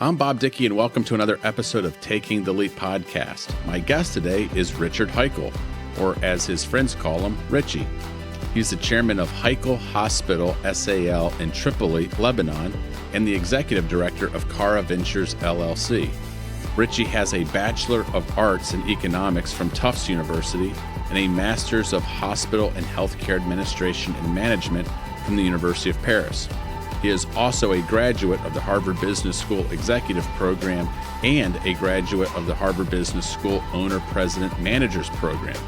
I'm Bob Dickie, and welcome to another episode of Taking the Leap podcast. My guest today is Richard Haykel, or as his friends call him, Richie. He's the chairman of Haykel Hospital, S.A.L. in Tripoli, Lebanon, and the executive director of CARA Ventures, LLC. Richie has a Bachelor of Arts in Economics from Tufts University and a Master's of Hospital and Healthcare Administration and Management from the University of Paris. He is also a graduate of the Harvard Business School Executive Program and a graduate of the Harvard Business School Owner-President Managers Program.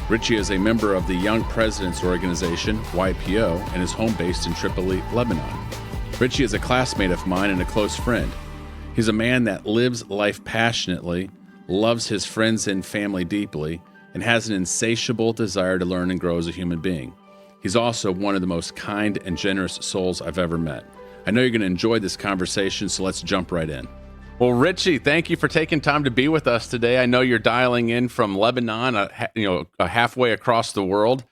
Richie is a member of the Young Presidents Organization, YPO, and is home-based in Tripoli, Lebanon. Richie is a classmate of mine and a close friend. He's a man that lives life passionately, loves his friends and family deeply, and has an insatiable desire to learn and grow as a human being. He's also one of the most kind and generous souls I've ever met. I know you're going to enjoy this conversation, so let's jump right in. Well, Richie, thank you for taking time to be with us today. I know you're dialing in from Lebanon, halfway across the world,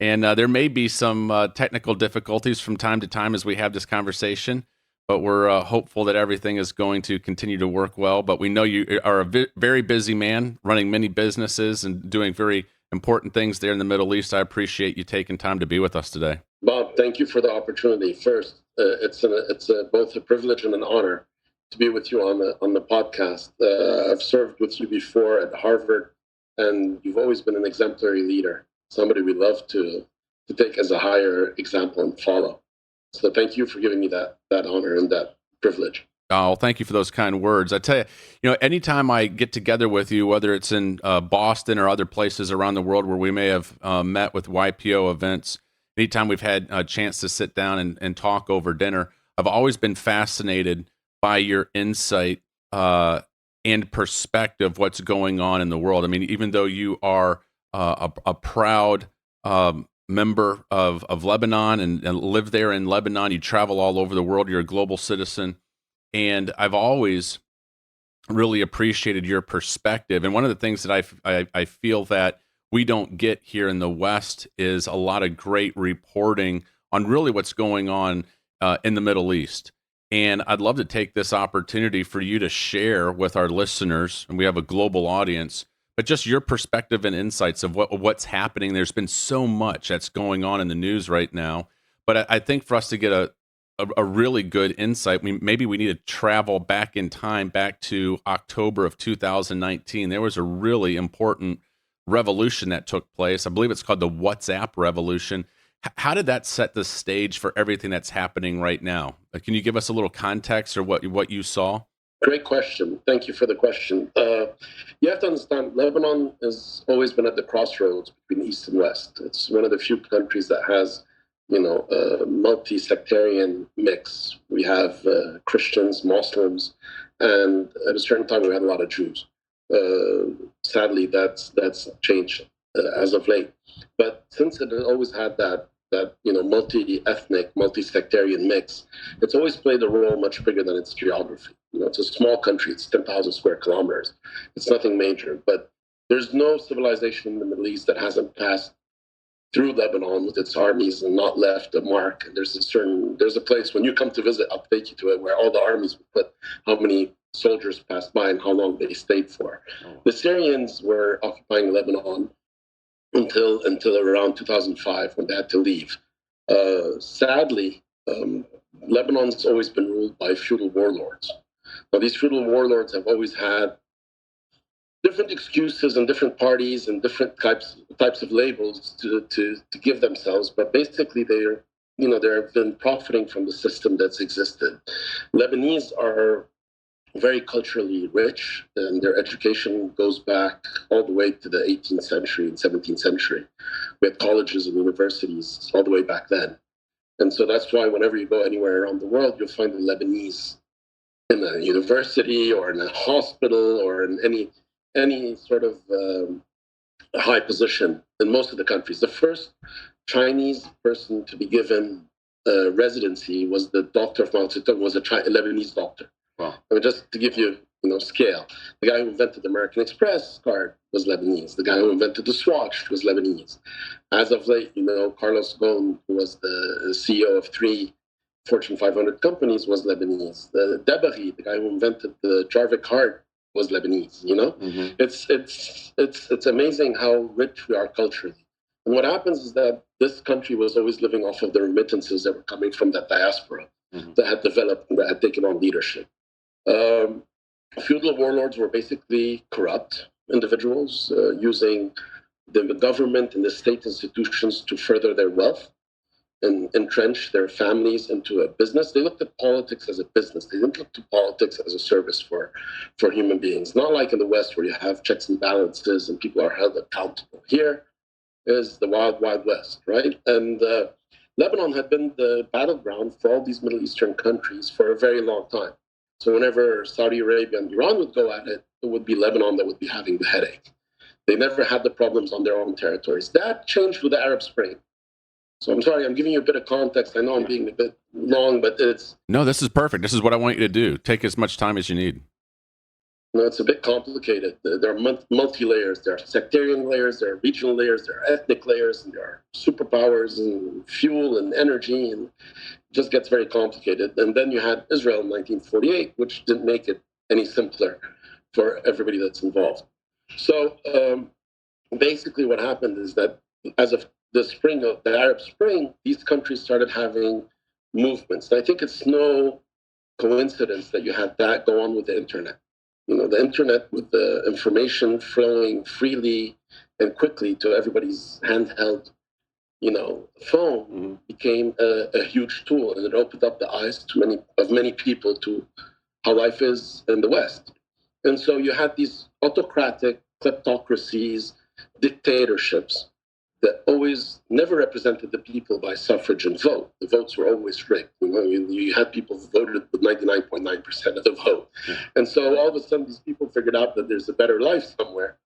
and there may be some technical difficulties from time to time as we have this conversation, but we're hopeful that everything is going to continue to work well. But we know you are a very busy man, running many businesses and doing very important things there in the Middle East. I appreciate you taking time to be with us today. Bob, thank you for the opportunity. First, it's both a privilege and an honor to be with you on the podcast. I've served with you before at Harvard, and you've always been an exemplary leader, somebody we love to take as a higher example and follow. So thank you for giving me that honor and that privilege. Oh, thank you for those kind words. I tell you, anytime I get together with you, whether it's in Boston or other places around the world where we may have met with YPO events, anytime we've had a chance to sit down and talk over dinner, I've always been fascinated by your insight and perspective of what's going on in the world. I mean, even though you are a proud member of Lebanon and live there in Lebanon, you travel all over the world, you're a global citizen. And I've always really appreciated your perspective. And one of the things that I feel that we don't get here in the West is a lot of great reporting on really what's going on in the Middle East. And I'd love to take this opportunity for you to share with our listeners, and we have a global audience, but just your perspective and insights of what's happening. There's been so much that's going on in the news right now. But I think for us to get a really good insight, maybe we need to travel back in time, back to October of 2019. There was a really important revolution that took place. I believe it's called the WhatsApp revolution. How did that set the stage for everything that's happening right now? Can you give us a little context or what you saw? Great question. Thank you for the question. You have to understand, Lebanon has always been at the crossroads between East and West. It's one of the few countries that has a multi-sectarian mix. We have Christians, Muslims, and at a certain time we had a lot of Jews. Sadly, that's changed as of late. But since it always had that multi-ethnic, multi-sectarian mix, it's always played a role much bigger than its geography. It's a small country. It's 10,000 square kilometers. It's nothing major. But there's no civilization in the Middle East that hasn't passed through Lebanon with its armies and not left a mark. And there's a place when you come to visit, I'll take you to it, where all the armies would put how many soldiers passed by and how long they stayed for. The Syrians were occupying Lebanon until around 2005 when they had to leave. Sadly, Lebanon's always been ruled by feudal warlords. Now, these feudal warlords have always had different excuses and different parties and different types of labels to give themselves, but basically they've been profiting from the system that's existed. Lebanese are very culturally rich, and their education goes back all the way to the 18th century and 17th century. We had colleges and universities all the way back then. And so that's why whenever you go anywhere around the world, you'll find the Lebanese in a university or in a hospital or in any sort of high position in most of the countries. The first Chinese person to be given residency was the doctor of Mao Zedong, was a Lebanese doctor. Wow. I mean, just to give you scale, the guy who invented the American Express card was Lebanese. The guy who invented the Swatch was Lebanese. As of late, Carlos Ghosn, who was the CEO of three Fortune 500 companies was Lebanese. The Debari, the guy who invented the Jarvik card, was Lebanese. It's amazing how rich we are culturally. And what happens is that this country was always living off of the remittances that were coming from that diaspora that had developed and that had taken on leadership. Feudal warlords were basically corrupt individuals using the government and the state institutions to further their wealth and entrench their families into a business. They looked at politics as a business. They didn't look to politics as a service for human beings. Not like in the West where you have checks and balances and people are held accountable. Here is the wild, wild West, right? And Lebanon had been the battleground for all these Middle Eastern countries for a very long time. So whenever Saudi Arabia and Iran would go at it, it would be Lebanon that would be having the headache. They never had the problems on their own territories. That changed with the Arab Spring. So I'm sorry, I'm giving you a bit of context. I know I'm being a bit long, but it's... No, this is perfect. This is what I want you to do. Take as much time as you need. No, it's a bit complicated. There are multi-layers. There are sectarian layers, there are regional layers, there are ethnic layers, and there are superpowers and fuel and energy, and it just gets very complicated. And then you had Israel in 1948, which didn't make it any simpler for everybody that's involved. So basically what happened is that as of the spring of the Arab Spring, these countries started having movements. And I think it's no coincidence that you had that go on with the internet. The internet with the information flowing freely and quickly to everybody's handheld, phone became a huge tool, and it opened up the eyes to many people to how life is in the West. And so you had these autocratic kleptocracies, dictatorships that always never represented the people by suffrage and vote. The votes were always rigged. You had people who voted with 99.9% of the vote. And so all of a sudden, these people figured out that there's a better life somewhere.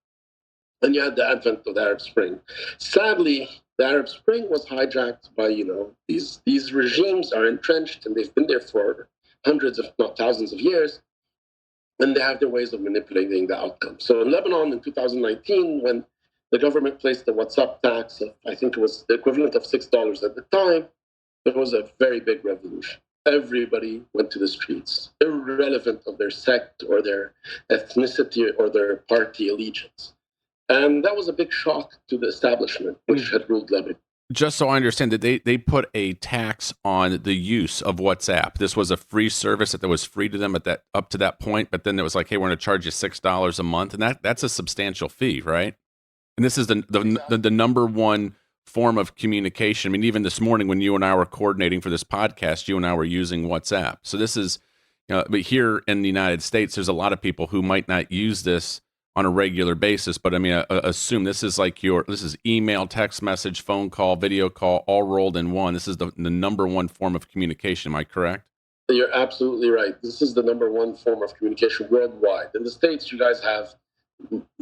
And you had the advent of the Arab Spring. Sadly, the Arab Spring was hijacked by, these regimes are entrenched and they've been there for hundreds, if not thousands of years. And they have their ways of manipulating the outcome. So in Lebanon in 2019, when the government placed the WhatsApp tax of, I think it was the equivalent of $6 at the time, there was a very big revolution. Everybody went to the streets, irrelevant of their sect or their ethnicity or their party allegiance. And that was a big shock to the establishment, which had ruled Lebanon. Just so I understand that they put a tax on the use of WhatsApp. This was a free service that was free to them up to that point, but then it was like, hey, we're going to charge you $6 a month, and that's a substantial fee, right? And this is the number one form of communication. I mean, even this morning when you and I were coordinating for this podcast, you and I were using WhatsApp. So this is, but here in the United States, there's a lot of people who might not use this on a regular basis, but I mean, assume this is this is email, text message, phone call, video call, all rolled in one. This is the number one form of communication. Am I correct? You're absolutely right. This is the number one form of communication worldwide. In the States, you guys have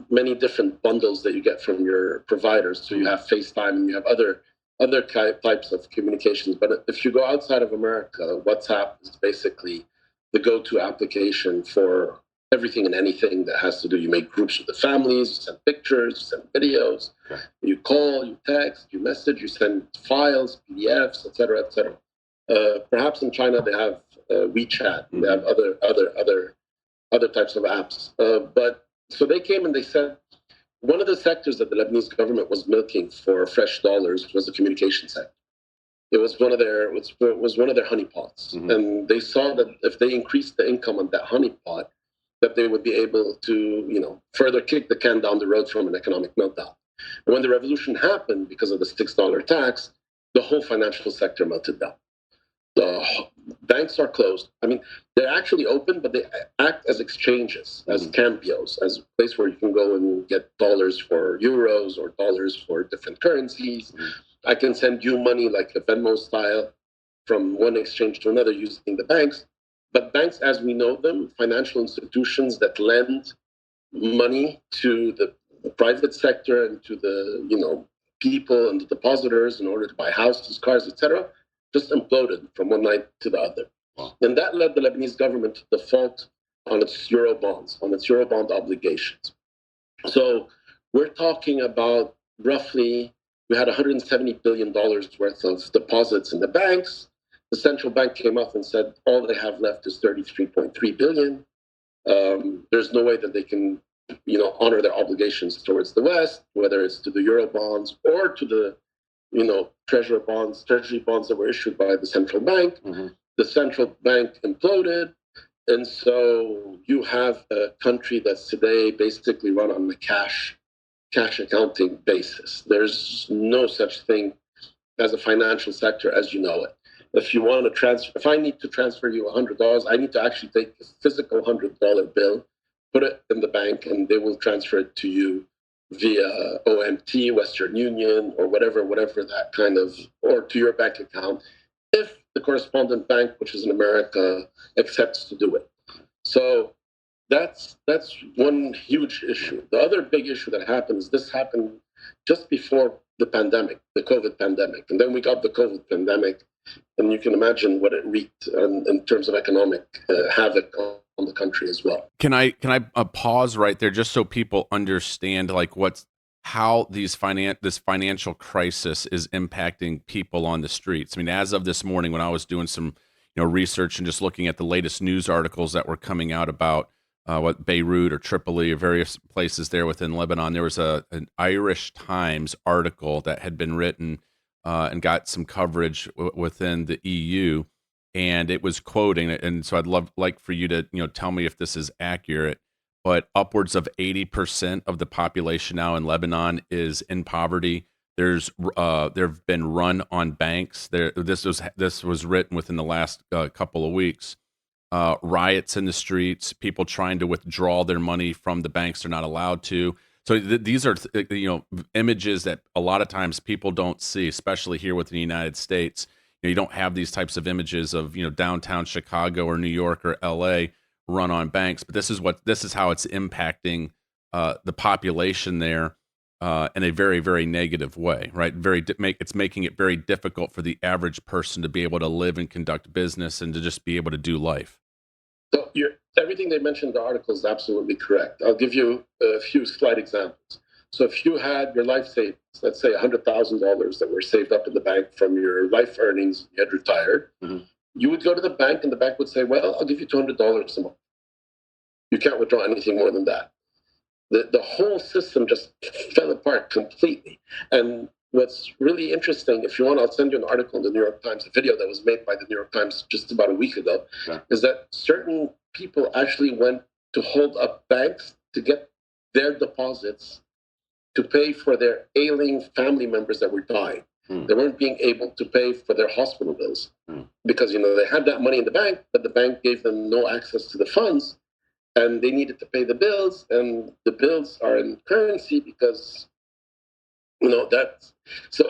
many different bundles that you get from your providers. So you have FaceTime and you have other types of communications. But if you go outside of America, WhatsApp is basically the go-to application for everything and anything that has to do. You make groups with the families, you send pictures, you send videos, you call, you text, you message, you send files, PDFs, et cetera, et cetera. Perhaps in China they have WeChat, they have other types of apps. But so they came and they said one of the sectors that the Lebanese government was milking for fresh dollars was the communication sector. It was one of their honeypots, and they saw that if they increased the income on that honeypot, that they would be able to, further kick the can down the road from an economic meltdown. And when the revolution happened, because of the $6 tax, the whole financial sector melted down. The banks are closed. I mean, they're actually open, but they act as exchanges, as cambios, as a place where you can go and get dollars for euros or dollars for different currencies. I can send you money like a Venmo style from one exchange to another using the banks. But banks, as we know them, financial institutions that lend money to the private sector and to the people and the depositors in order to buy houses, cars, etc., just imploded from one night to the other. Wow. And that led the Lebanese government to default on its Euro bonds, on its Euro bond obligations. So we're talking about roughly, we had $170 billion worth of deposits in the banks. the central bank came up and said all they have left is 33.3 billion. There's no way that they can, honor their obligations towards the West, whether it's to the Euro bonds or to the, treasury bonds that were issued by the central bank. Mm-hmm. The central bank imploded. And so you have a country that's today basically run on the cash accounting basis. There's no such thing as a financial sector as you know it. If you want to transfer, if I need to transfer you $100, I need to actually take a physical $100 bill, put it in the bank, and they will transfer it to you via OMT, Western Union, or whatever that kind of, or to your bank account, if the correspondent bank, which is in America, accepts to do it. So that's one huge issue. The other big issue that happened is this happened just before the pandemic, the COVID pandemic. And then we got the COVID pandemic, and you can imagine what it wreaked in terms of economic havoc on the country as well. Can I pause right there just so people understand how this financial crisis is impacting people on the streets? I mean, as of this morning, when I was doing some research and just looking at the latest news articles that were coming out about Beirut or Tripoli or various places there within Lebanon, there was an Irish Times article that had been written and got some coverage within the EU, and it was quoting it. And so I'd like for you to tell me if this is accurate. But upwards of 80% of the population now in Lebanon is in poverty. There've been run on banks. This was written within the last couple of weeks. Riots in the streets, people trying to withdraw their money from the banks. They're not allowed to. So these are images that a lot of times people don't see, especially here within the United States. You don't have these types of images of downtown Chicago or New York or LA run on banks, but this is how it's impacting the population there in a very, very negative way, right? It's making it very difficult for the average person to be able to live and conduct business and to just be able to do life. So everything they mentioned in the article is absolutely correct. I'll give you a few slight examples. So if you had your life savings, let's say $100,000 that were saved up in the bank from your life earnings, you had retired, mm-hmm. You would go to the bank and the bank would say, well, I'll give you $200 a month. You can't withdraw anything more than that. The whole system just fell apart completely. And what's really interesting, if you want, I'll send you an article in the New York Times, a video that was made by the New York Times just about a week ago, okay. Is that certain people actually went to hold up banks to get their deposits to pay for their ailing family members that were dying. They weren't being able to pay for their hospital bills because, they had that money in the bank, but the bank gave them no access to the funds and they needed to pay the bills, and the bills are in currency because, that's... So,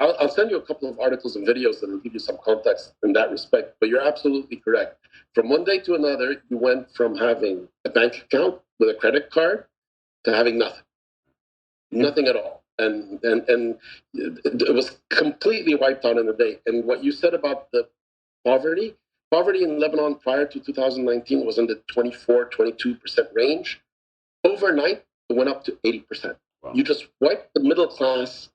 I'll send you a couple of articles and videos that will give you some context in that respect, but you're absolutely correct. From one day to another, you went from having a bank account with a credit card to having nothing. Nothing at all. And it was completely wiped out in a day. And what you said about the poverty in Lebanon prior to 2019 was in the 22% range. Overnight, it went up to 80%. Wow. You just wiped the middle class,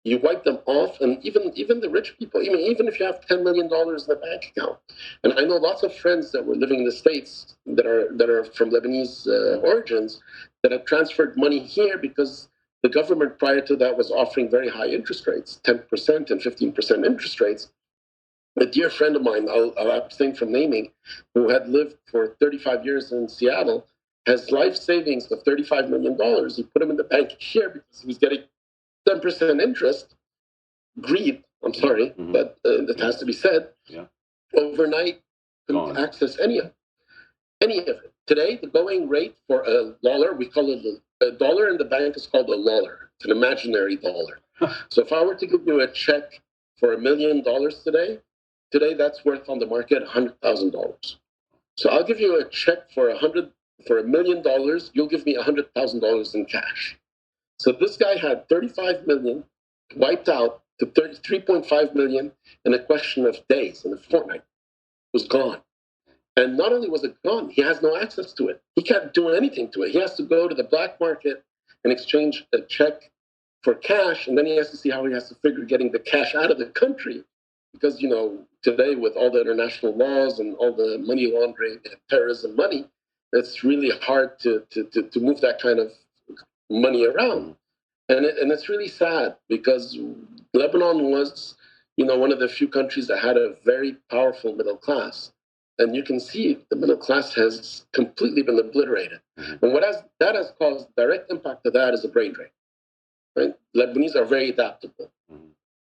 you wipe them off, and even the rich people, even if you have $10 million in a bank account. And I know lots of friends that were living in the States that are from Lebanese origins that have transferred money here because the government prior to that was offering very high interest rates, 10% and 15% interest rates. A dear friend of mine, I'll abstain from naming, who had lived for 35 years in Seattle, has life savings of $35 million. He put them in the bank here because he was getting 10% interest. Greed, I'm sorry, but that has to be said. Yeah. Overnight, couldn't access any of it. Today, the going rate for a dollar, we call it a dollar in the bank is called a lollar. It's an imaginary dollar. So if I were to give you a check for $1 million today that's worth on the market $100,000. So I'll give you a check for $1 million. You'll give me $100,000 in cash. So this guy had 35 million wiped out to 3.5 million in a question of days, in a fortnight. It was gone. And not only was it gone, he has no access to it. He can't do anything to it. He has to go to the black market and exchange a check for cash, and then he has to see how he has to figure getting the cash out of the country because, today with all the international laws and all the money laundering and terrorism money, it's really hard to move that kind of money around. And it's really sad because Lebanon was, one of the few countries that had a very powerful middle class. And you can see the middle class has completely been obliterated. And that has caused direct impact of that is a brain drain. Right? Lebanese are very adaptable.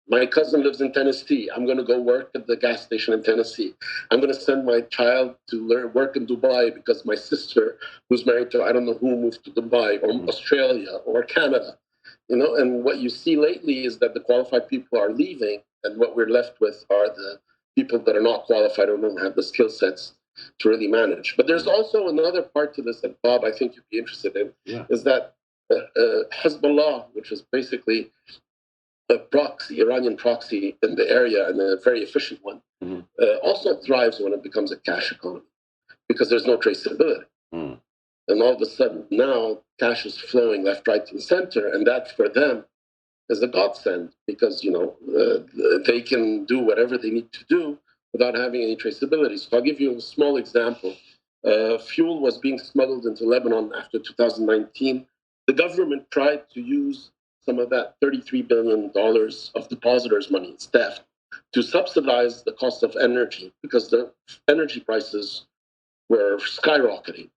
My cousin lives in Tennessee. I'm going to go work at the gas station in Tennessee. I'm going to send my child to work in Dubai because my sister, who's married to I don't know who, moved to Dubai or Australia or Canada. And what you see lately is that the qualified people are leaving, and what we're left with are the people that are not qualified or don't have the skill sets to really manage. But there's also another part to this that, Bob, I think you'd be interested in, is that Hezbollah, which is basically a proxy, Iranian proxy in the area, and a very efficient one, also thrives when it becomes a cash economy because there's no traceability. And all of a sudden, now cash is flowing left, right, and center, and that for them is a godsend because they can do whatever they need to do without having any traceability. So I'll give you a small example. Fuel was being smuggled into Lebanon after 2019. The government tried to use some of that $33 billion of depositors' money, it's theft, to subsidize the cost of energy because the energy prices were skyrocketing.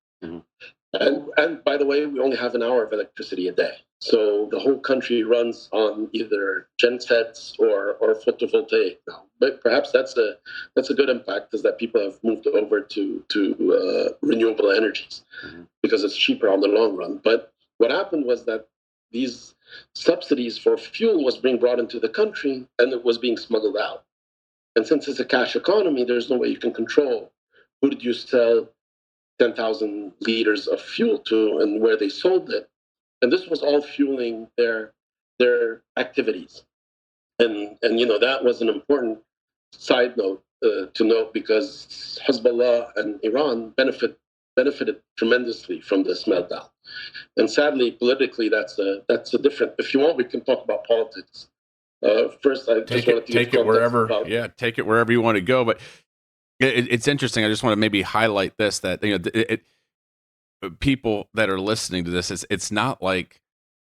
And by the way, we only have an hour of electricity a day. So the whole country runs on either gensets or photovoltaic now. But perhaps that's a good impact, is that people have moved over to renewable energies because it's cheaper on the long run. But what happened was that these subsidies for fuel was being brought into the country and it was being smuggled out. And since it's a cash economy, there's no way you can control who did you sell 10,000 liters of fuel to and where they sold it. And this was all fueling their activities. And that was an important side note to note because Hezbollah and Iran benefited tremendously from this meltdown. And sadly, politically, that's a different. If you want, we can talk about politics. First, I just wanted to take it wherever. Take it wherever you want to go. But it's interesting. I just want to maybe highlight this, that people that are listening to this, it's not like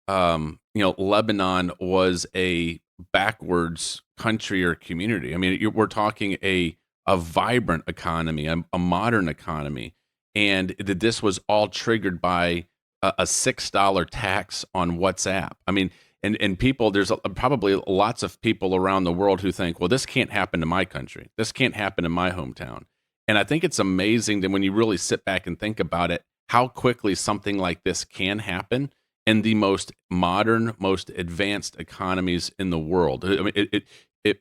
Lebanon was a backwards country or community. I mean, we're talking a vibrant economy, a modern economy, and this was all triggered by a $6 tax on WhatsApp. I mean, and people, there's probably lots of people around the world who think, well, this can't happen to my country. This can't happen in my hometown. And I think it's amazing that when you really sit back and think about it, how quickly something like this can happen in the most modern, most advanced economies in the world. I mean,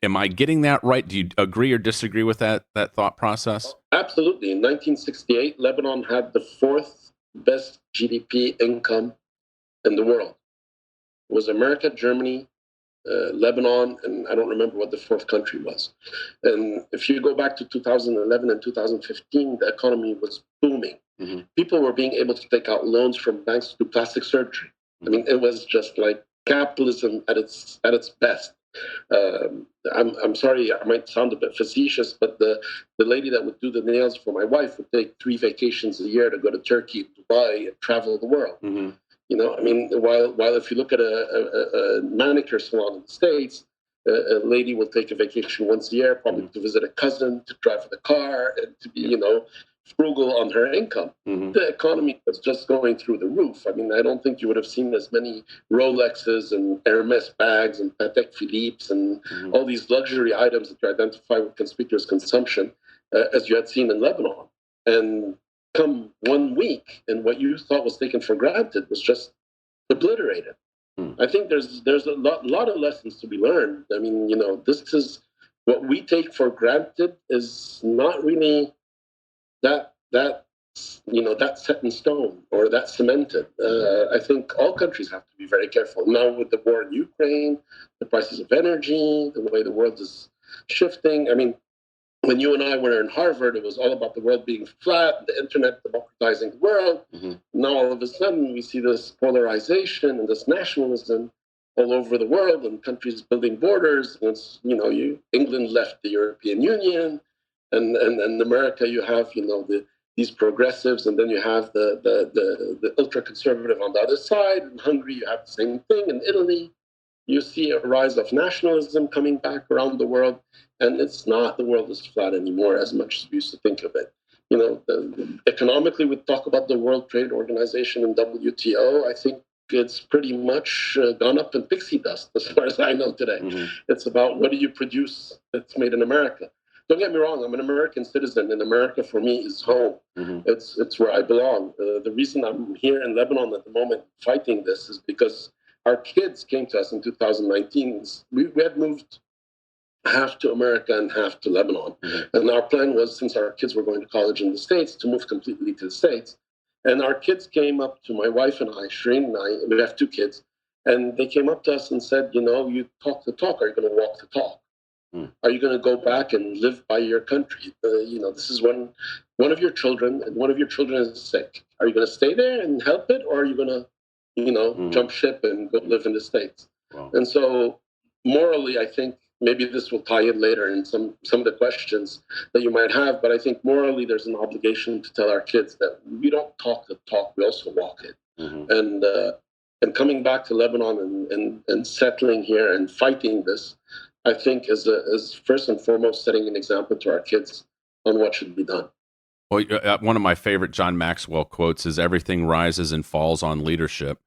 am I getting that right? Do you agree or disagree with that thought process? Absolutely. In 1968, Lebanon had the fourth best GDP income in the world. It was America, Germany, Lebanon, and I don't remember what the fourth country was. And if you go back to 2011 and 2015, the economy was booming. People were being able to take out loans from banks to do plastic surgery. I mean, it was just like capitalism at its best. I'm sorry, I might sound a bit facetious, but the lady that would do the nails for my wife would take 3 vacations a year to go to Turkey, Dubai, and travel the world. I mean, while if you look at a manicure salon in the States, a lady will take a vacation once a year, probably to visit a cousin, to drive the car, and to be, frugal on her income. The economy was just going through the roof. I mean, I don't think you would have seen as many Rolexes and Hermes bags and Patek Philippe's and all these luxury items that you identify with conspicuous consumption as you had seen in Lebanon. And come 1 week, and what you thought was taken for granted was just obliterated. I think there's a lot of lessons to be learned. I mean, this is what we take for granted is not really that set in stone or that cemented. I think all countries have to be very careful. Now with the war in Ukraine, the prices of energy, the way the world is shifting. I mean, when you and I were in Harvard, it was all about the world being flat, the internet democratizing the world. Now all of a sudden we see this polarization and this nationalism. all over the world, and countries building borders. And it's, England left the European Union, and America, you have, these progressives, and then you have the ultra conservative on the other side. In Hungary, you have the same thing. In Italy, you see a rise of nationalism coming back around the world, and it's not, the world is flat anymore as much as we used to think of it. Economically, we talk about the World Trade Organization and WTO. I think it's pretty much gone up in pixie dust as far as I know today. Mm-hmm. It's about, what do you produce that's made in America? Don't get me wrong, I'm an American citizen, and America for me is home. Mm-hmm. It's where I belong. The reason I'm here in Lebanon at the moment fighting this is because our kids came to us in 2019. We had moved half to America and half to Lebanon. Mm-hmm. And our plan was, since our kids were going to college in the States, to move completely to the States. And our kids came up to my wife and I, Shireen and I, and we have two kids, and they came up to us and said, you talk the talk, are you going to walk the talk? Are you going to go back and live by your country? This is when one of your children, and one of your children is sick. Are you going to stay there and help it, or are you going to, jump ship and go live in the States? Wow. And so morally, I think maybe this will tie in later in some of the questions that you might have, but I think morally there's an obligation to tell our kids that we don't talk the talk, we also walk it. Mm-hmm. And coming back to Lebanon and settling here and fighting this, I think is first and foremost setting an example to our kids on what should be done. Well, one of my favorite John Maxwell quotes is, everything rises and falls on leadership.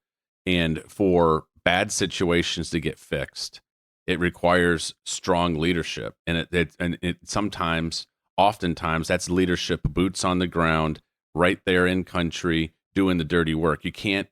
And for bad situations to get fixed, it requires strong leadership. And it sometimes, oftentimes, that's leadership, boots on the ground, right there in country, doing the dirty work. You can't,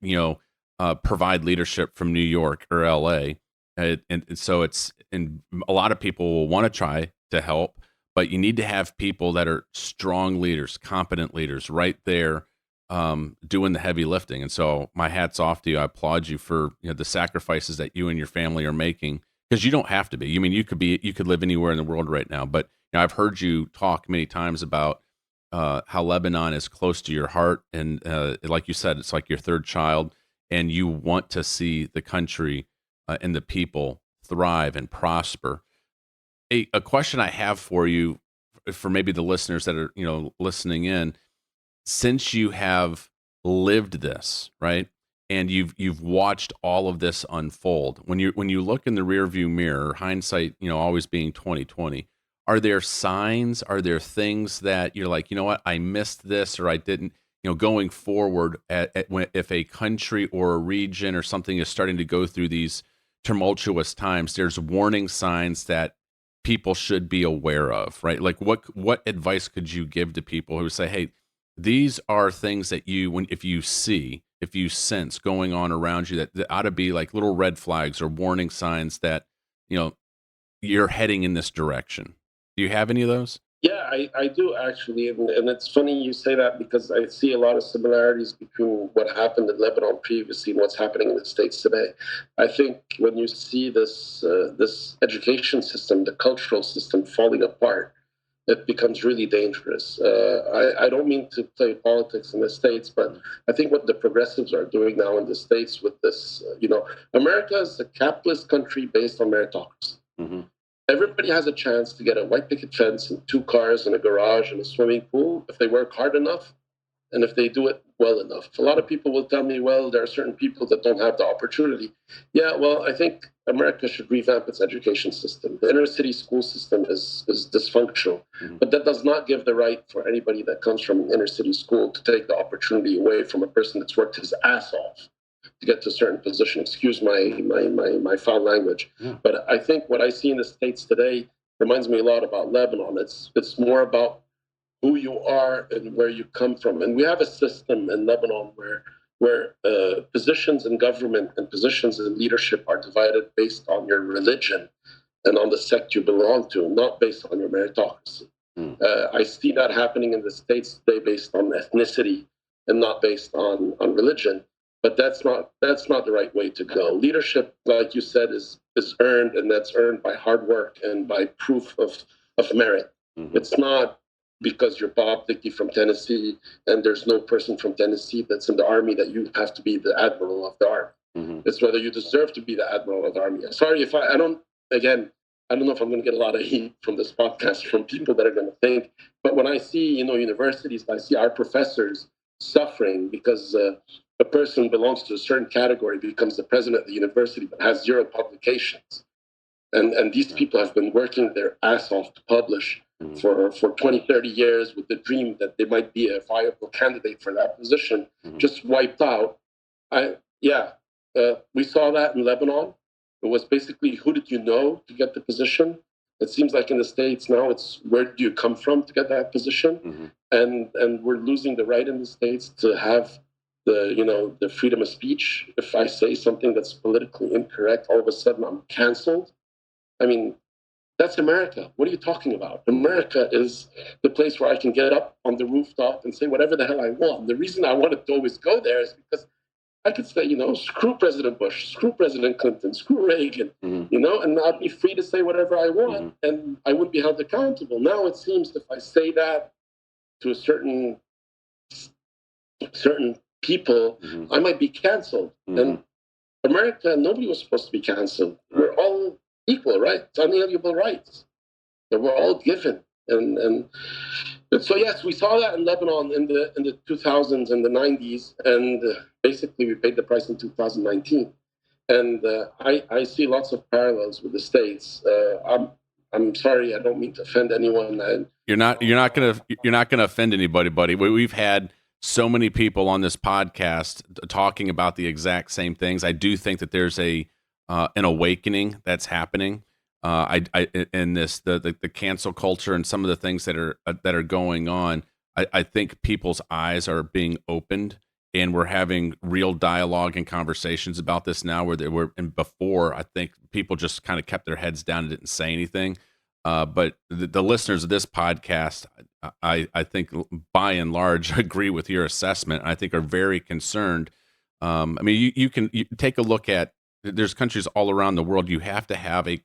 provide leadership from New York or LA. And so and a lot of people will want to try to help, but you need to have people that are strong leaders, competent leaders right there, doing the heavy lifting. And so my hat's off to you. I applaud you for the sacrifices that you and your family are making, because you don't have to be. I mean, you could live anywhere in the world right now, but I've heard you talk many times about how Lebanon is close to your heart. And like you said, it's like your third child, and you want to see the country and the people thrive and prosper. A question I have for you, for maybe the listeners that are listening in, since you have lived this, right, and you've watched all of this unfold, when you look in the rearview mirror, hindsight, always being 20/20, are there signs? Are there things that you're like, what, I missed this, or I didn't? Going forward, if a country or a region or something is starting to go through these tumultuous times, there's warning signs that people should be aware of, right? Like what advice could you give to people who say, hey, these are things that if you sense going on around you, that ought to be like little red flags or warning signs that, you're heading in this direction. Do you have any of those? Yeah, I do actually. And it's funny you say that, because I see a lot of similarities between what happened in Lebanon previously and what's happening in the States today. I think when you see this education system, the cultural system falling apart, it becomes really dangerous. I don't mean to play politics in the States, but I think what the progressives are doing now in the States with this, America is a capitalist country based on meritocracy. Mm-hmm. Everybody has a chance to get a white picket fence and 2 cars and a garage and a swimming pool if they work hard enough and if they do it well enough. A lot of people will tell me, well, there are certain people that don't have the opportunity. Yeah, well, I think America should revamp its education system. The inner city school system is dysfunctional, but that does not give the right for anybody that comes from an inner city school to take the opportunity away from a person that's worked his ass off to get to a certain position. Excuse my foul language. Yeah. But I think what I see in the States today reminds me a lot about Lebanon. It's more about who you are and where you come from. And we have a system in Lebanon where positions in government and positions in leadership are divided based on your religion and on the sect you belong to, not based on your meritocracy. I see that happening in the States today based on ethnicity and not based on religion. But that's not the right way to go. Leadership, like you said, is earned, and that's earned by hard work and by proof of merit. Mm-hmm. It's not because you're Bob Dickie from Tennessee and there's no person from Tennessee that's in the Army that you have to be the admiral of the Army. It's whether you deserve to be the admiral of the army. Sorry if I don't, again, I don't know if I'm going to get a lot of heat from this podcast from people that are going to think, but when I see, universities, I see our professors suffering because a person belongs to a certain category, becomes the president of the university, but has 0 publications. And these people have been working their ass off to publish for 20, 30 years with the dream that they might be a viable candidate for that position, just wiped out. We saw that in Lebanon. It was basically, who did you know to get the position? It seems like in the States now it's where do you come from to get that position? And we're losing the right in the States to have the freedom of speech. If I say something that's politically incorrect, all of a sudden I'm canceled. I mean, that's America. What are you talking about? America is the place where I can get up on the rooftop and say whatever the hell I want. The reason I wanted to always go there is because I could say, screw President Bush, screw President Clinton, screw Reagan, and I'd be free to say whatever I want, and I wouldn't be held accountable. Now it seems if I say that to a certain people, I might be canceled. And America, nobody was supposed to be canceled. We're all equal, right? It's unalienable rights that we're all given. And so, yes, we saw that in Lebanon in the 2000s and the 90s, and basically we paid the price in 2019. And I see lots of parallels with the States. I'm sorry, I don't mean to offend anyone. You're not gonna offend anybody, buddy. We've had so many people on this podcast talking about the exact same things. I do think that there's an awakening that's happening. In this the cancel culture and some of the things that are going on, I think people's eyes are being opened, and we're having real dialogue and conversations about this now. And before, I think people just kind of kept their heads down and didn't say anything. But the listeners of this podcast, I think by and large agree with your assessment. I think are very concerned. I mean, you take a look at. There's countries all around the world. You have to have a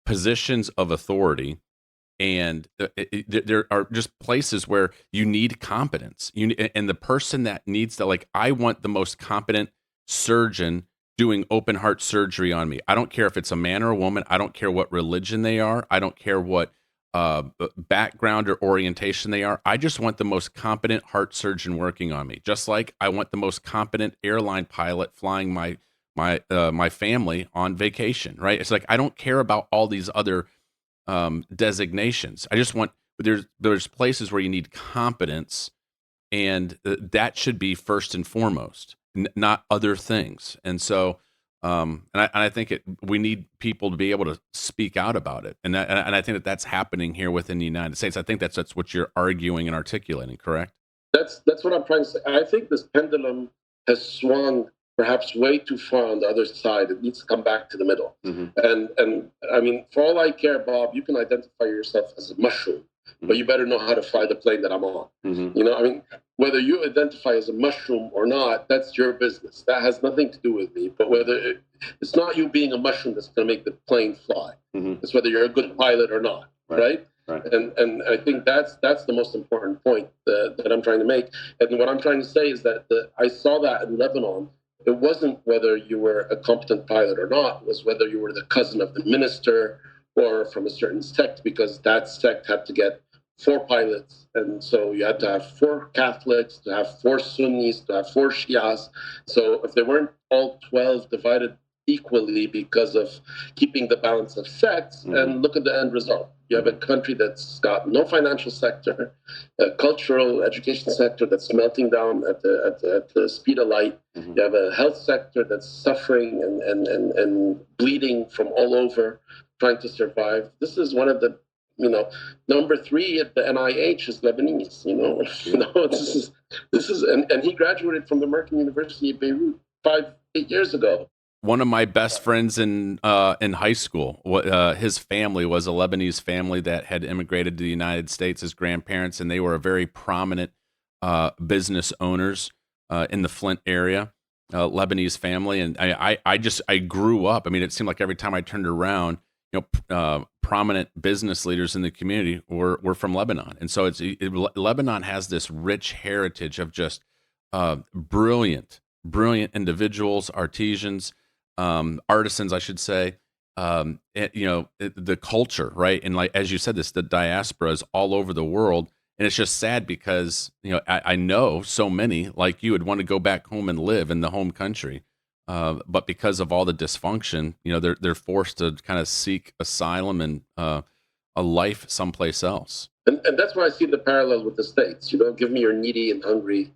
positions of authority, and there are just places where you need competence. And the person that needs to, I want the most competent surgeon doing open heart surgery on me. I don't care if it's a man or a woman. I don't care what religion they are. I don't care what background or orientation they are. I just want the most competent heart surgeon working on me. Just like I want the most competent airline pilot flying my family on vacation, right? It's like I don't care about all these other designations. I just want there's places where you need competence, and that should be first and foremost, not other things. And so, I think we need people to be able to speak out about it, and I think that's happening here within the United States. I think that's what you're arguing and articulating, correct? That's what I'm trying to say. I think this pendulum has swung perhaps way too far on the other side. It needs to come back to the middle. And I mean, for all I care, Bob, you can identify yourself as a mushroom, but you better know how to fly the plane that I'm on. I mean, whether you identify as a mushroom or not, that's your business. That has nothing to do with me. But it's not you being a mushroom that's going to make the plane fly. It's whether you're a good pilot or not, right? And I think that's the most important point that I'm trying to make. And what I'm trying to say is that I saw that in Lebanon. It wasn't whether you were a competent pilot or not. It was whether you were the cousin of the minister or from a certain sect, because that sect had to get 4 pilots. And so you had to have 4 Catholics, to have 4 Sunnis, to have 4 Shias. So if they weren't all 12 divided equally because of keeping the balance of sects, and look at the end result. You have a country that's got no financial sector, a cultural education sector that's melting down at the speed of light. You have a health sector that's suffering and bleeding from all over, trying to survive. This is one of the, number 3 at the NIH is Lebanese. This is, and he graduated from the American University of Beirut 8 years ago. One of my best friends in high school, his family was a Lebanese family that had immigrated to the United States. His grandparents, and they were a very prominent business owners in the Flint area, Lebanese family. And I grew up. I mean, it seemed like every time I turned around, prominent business leaders in the community were from Lebanon. And so Lebanon has this rich heritage of just brilliant brilliant individuals, artisans, artisans, I should say. The culture, right? And like as you said, the diaspora is all over the world, and it's just sad because I know so many like you would want to go back home and live in the home country, but because of all the dysfunction, they're forced to kind of seek asylum and a life someplace else. And that's why I see the parallel with the States. Give me your needy and hungry.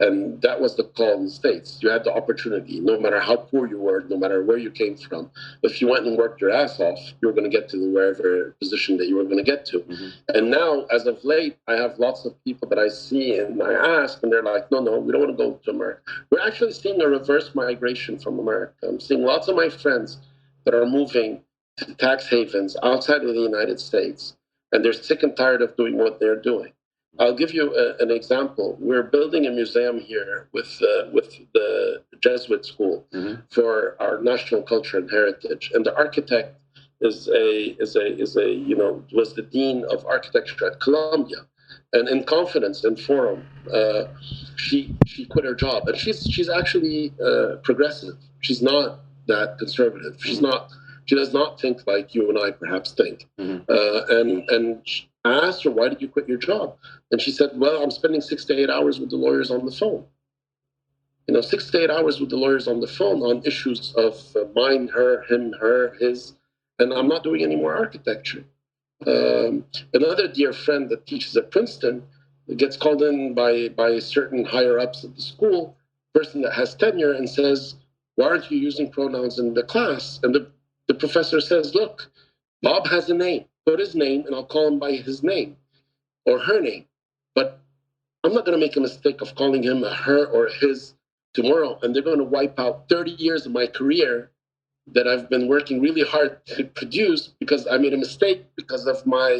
And that was the call in the States. You had the opportunity, no matter how poor you were, no matter where you came from. If you went and worked your ass off, you were going to get to wherever position that you were going to get to. Mm-hmm. And now, as of late, I have lots of people that I see and I ask, and they're like, no, we don't want to go to America. We're actually seeing a reverse migration from America. I'm seeing lots of my friends that are moving to tax havens outside of the United States, and they're sick and tired of doing what they're doing. I'll give you an example. We're building a museum here with the Jesuit school mm-hmm. for our national culture and heritage. And the architect was the dean of architecture at Columbia. And in confidence and forum, she quit her job. And she's actually progressive. She's not that conservative. She does not think like you and I perhaps think. Mm-hmm. And I asked her, why did you quit your job? And she said, well, I'm spending 6 to 8 hours with the lawyers on the phone. 6 to 8 hours with the lawyers on the phone on issues of mine, her, him, her, his, and I'm not doing any more architecture. Another dear friend that teaches at Princeton gets called in by certain higher-ups at the school, person that has tenure, and says, why aren't you using pronouns in the class? And the professor says, look, Bob has a name. Put his name, and I'll call him by his name or her name. But I'm not going to make a mistake of calling him a her or a his tomorrow, and they're going to wipe out 30 years of my career that I've been working really hard to produce because I made a mistake because of my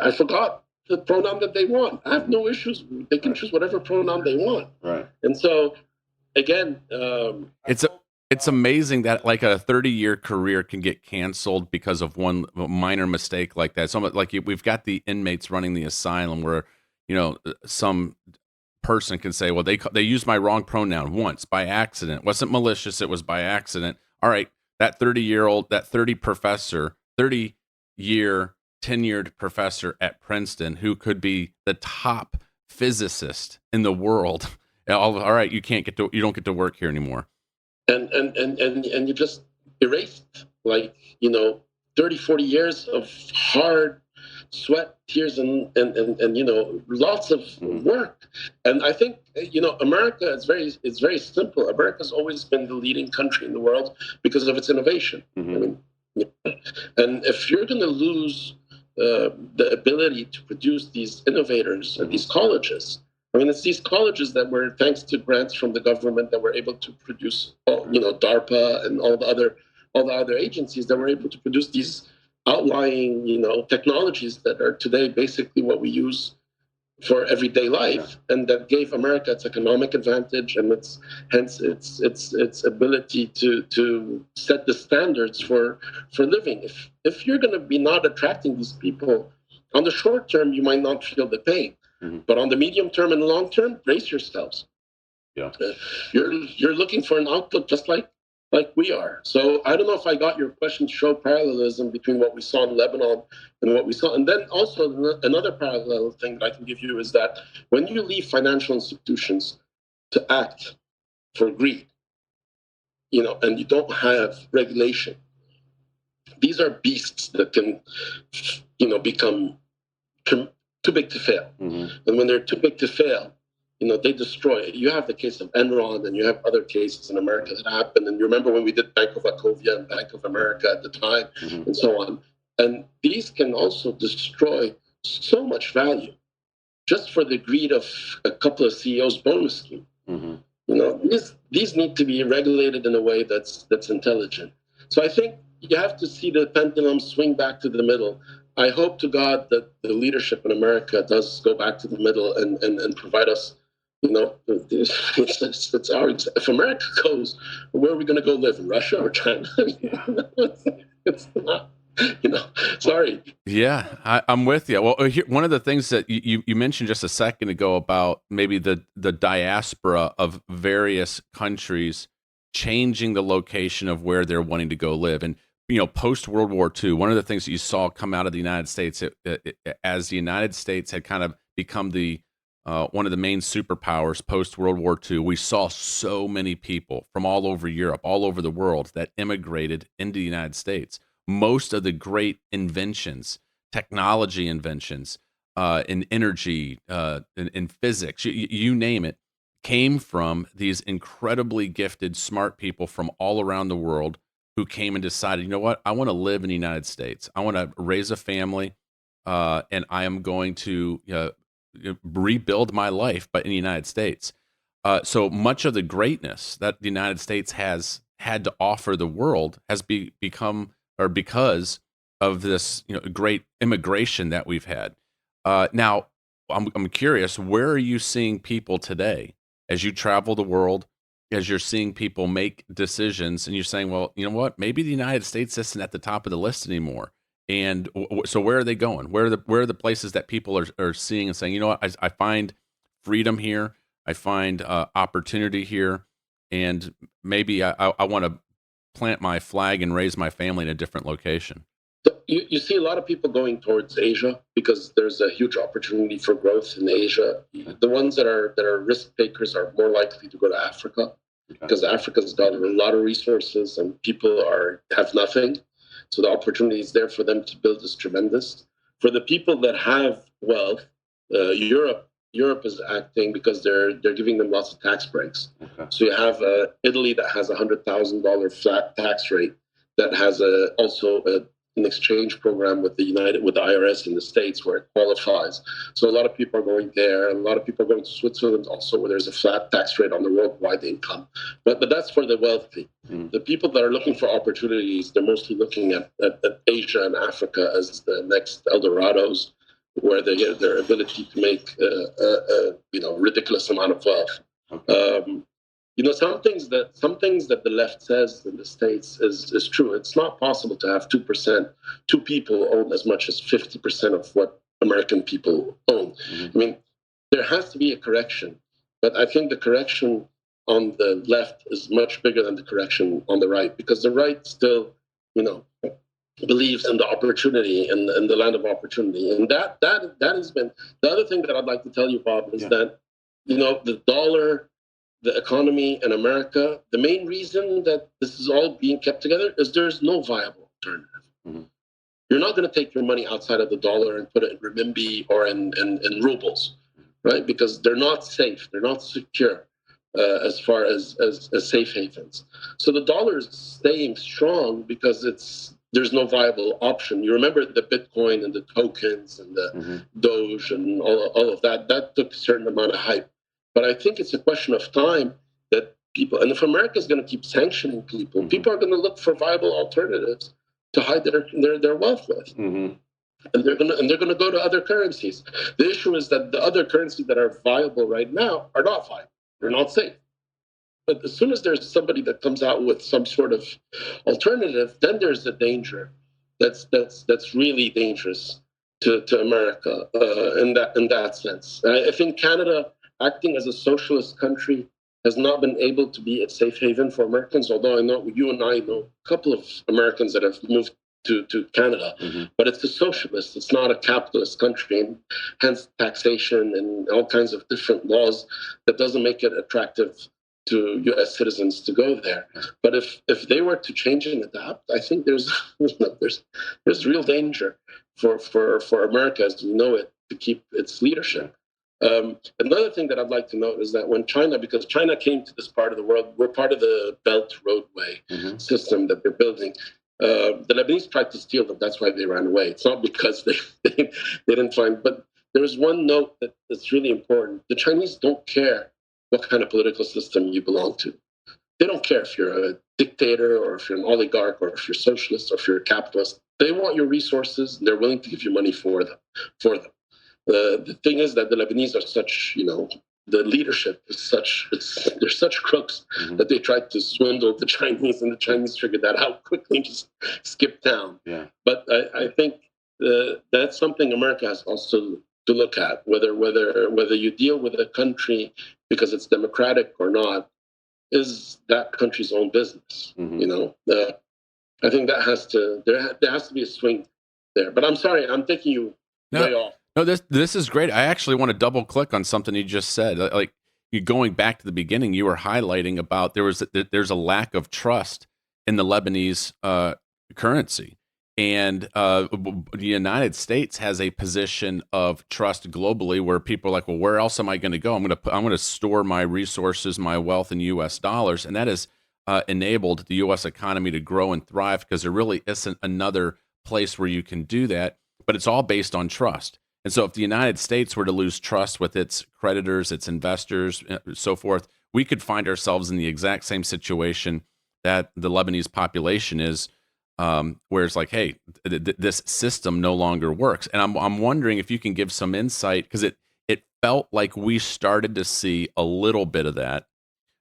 I forgot the pronoun that they want. I have no issues. They can choose whatever pronoun they want. Right. And so, again, It's amazing that like a 30-year career can get canceled because of one minor mistake like that. So like we've got the inmates running the asylum where, some person can say, well, they used my wrong pronoun once by accident. It wasn't malicious. It was by accident. All right. That 30-year tenured professor at Princeton who could be the top physicist in the world. All right. You don't get to work here anymore. And you just erased 30, 40 years of hard sweat, tears, and lots of work. And I think America is very simple. America's always been the leading country in the world because of its innovation. Mm-hmm. And if you're going to lose the ability to produce these innovators at these colleges. It's these colleges that were, thanks to grants from the government, that were able to produce, DARPA and all the other agencies that were able to produce these outlying, technologies that are today basically what we use for everyday life, and that gave America its economic advantage and its ability to set the standards for living. If you're going to be not attracting these people on the short term, you might not feel the pain. Mm-hmm. But on the medium term and long term, brace yourselves. Yeah, you're looking for an outlook just like we are. So I don't know if I got your question to show parallelism between what we saw in Lebanon and what we saw. And then also another parallel thing that I can give you is that when you leave financial institutions to act for greed, and you don't have regulation, these are beasts that can, become too big to fail. Mm-hmm. And when they're too big to fail, they destroy it. You have the case of Enron, and you have other cases in America that happened. And you remember when we did Bank of Wachovia and Bank of America at the time, mm-hmm. and so on. And these can also destroy so much value just for the greed of a couple of CEOs' bonus scheme. Mm-hmm. These need to be regulated in a way that's intelligent. So I think you have to see the pendulum swing back to the middle. I hope to God that the leadership in America does go back to the middle and provide us, it's our, if America goes, where are we going to go live, in Russia or China? It's not. Sorry. Yeah, I'm with you. Well, here, one of the things that you mentioned just a second ago about maybe the diaspora of various countries changing the location of where they're wanting to go live. And, post World War II, one of the things that you saw come out of the United States, as the United States had kind of become the one of the main superpowers post World War II, we saw so many people from all over Europe, all over the world that immigrated into the United States. Most of the great inventions, technology inventions, in energy, in physics, you name it, came from these incredibly gifted, smart people from all around the world who came and decided, you know what, I want to live in the United States. I want to raise a family, and I am going to rebuild my life, but in the United States. So much of the greatness that the United States has had to offer the world has become, or because of this great immigration that we've had. Now, I'm curious, where are you seeing people today as you travel the world, as you're seeing people make decisions, and you're saying, well, you know what, maybe the United States isn't at the top of the list anymore. And so where are they going? Where are the places that people are seeing and saying, you know what, I find freedom here, I find opportunity here, and maybe I want to plant my flag and raise my family in a different location? So you see a lot of people going towards Asia because there's a huge opportunity for growth in Asia. The ones that are risk takers are more likely to go to Africa because Africa's got a lot of resources and people have nothing. So the opportunities there for them to build is tremendous. For the people that have wealth, Europe is acting because they're giving them lots of tax breaks. So you have Italy that has $100,000 flat tax rate that has also an exchange program with the IRS in the States where it qualifies. So a lot of people are going there. A lot of people are going to Switzerland also, where there's a flat tax rate on the worldwide income. But that's for the wealthy. The people that are looking for opportunities, they're mostly looking at Asia and Africa as the next El Dorados, where they get their ability to make a ridiculous amount of wealth. Some things that the left says in the States is true. It's not possible to have 2% two people own as much as 50% of what American people own. I mean, there has to be a correction, but I think the correction on the left is much bigger than the correction on the right, because the right still, believes in the opportunity and the land of opportunity. And that has been the other thing that I'd like to tell you, Bob, is that, the dollar, the economy in America, the main reason that this is all being kept together is there's no viable alternative. You're not going to take your money outside of the dollar and put it in renminbi or in rubles, right? Because they're not safe. They're not secure as far as safe havens. So the dollar is staying strong because there's no viable option. You remember the Bitcoin and the tokens and the Doge and all of that. That took a certain amount of hype. But I think it's a question of time that people, and if America is going to keep sanctioning people, people are going to look for viable alternatives to hide their wealth with, and they're going to go to other currencies. The issue is that the other currencies that are viable right now are not viable; they're not safe. But as soon as there's somebody that comes out with some sort of alternative, then there's a danger that's really dangerous to America in that sense. I think Canada, acting as a socialist country, has not been able to be a safe haven for Americans, although I know you and I know a couple of Americans that have moved to Canada, but it's a socialist, it's not a capitalist country, and hence taxation and all kinds of different laws that doesn't make it attractive to U.S. citizens to go there. But if they were to change and adapt, I think there's real danger for America as we know it to keep its leadership. Another thing that I'd like to note is that when because China came to this part of the world, we're part of the Belt Roadway system that they're building. The Lebanese tried to steal them. That's why they ran away. It's not because they didn't find. But there's one note that's really important. The Chinese don't care what kind of political system you belong to. They don't care if you're a dictator or if you're an oligarch or if you're socialist or if you're a capitalist. They want your resources. And they're willing to give you money for them. The thing is that the Lebanese are such, the leadership is they're such crooks that they tried to swindle the Chinese, and the Chinese figured that out quickly and just skipped town. Yeah. But I think that's something America has also to look at, whether you deal with a country because it's democratic or not, is that country's own business. I think that there has to be a swing there. But I'm sorry, I'm taking you way off. No, this is great. I actually want to double click on something you just said. Like, you going back to the beginning, you were highlighting about there's a lack of trust in the Lebanese currency, and the United States has a position of trust globally where people are like, well, where else am I going to go? I'm going to store my resources, my wealth in U.S. dollars, and that has enabled the U.S. economy to grow and thrive because there really isn't another place where you can do that. But it's all based on trust. And so if the United States were to lose trust with its creditors, its investors, so forth, we could find ourselves in the exact same situation that the Lebanese population is, where it's like, hey, this system no longer works. And I'm wondering if you can give some insight, because it felt like we started to see a little bit of that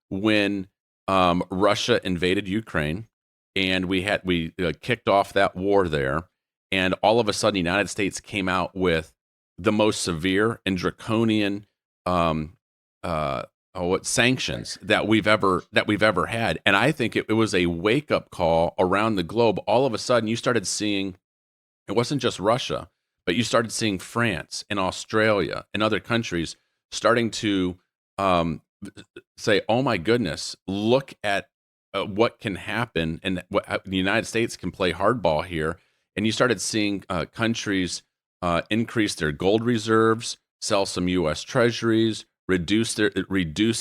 when Russia invaded Ukraine, and we kicked off that war there. And all of a sudden, the United States came out with the most severe and draconian sanctions that we've ever had. And I think it was a wake up call around the globe. All of a sudden, you started seeing, it wasn't just Russia, but you started seeing France and Australia and other countries starting to say, "Oh my goodness, look at what can happen, and what the United States can play hardball here." And you started seeing countries increase their gold reserves, sell some U.S. Treasuries, reduce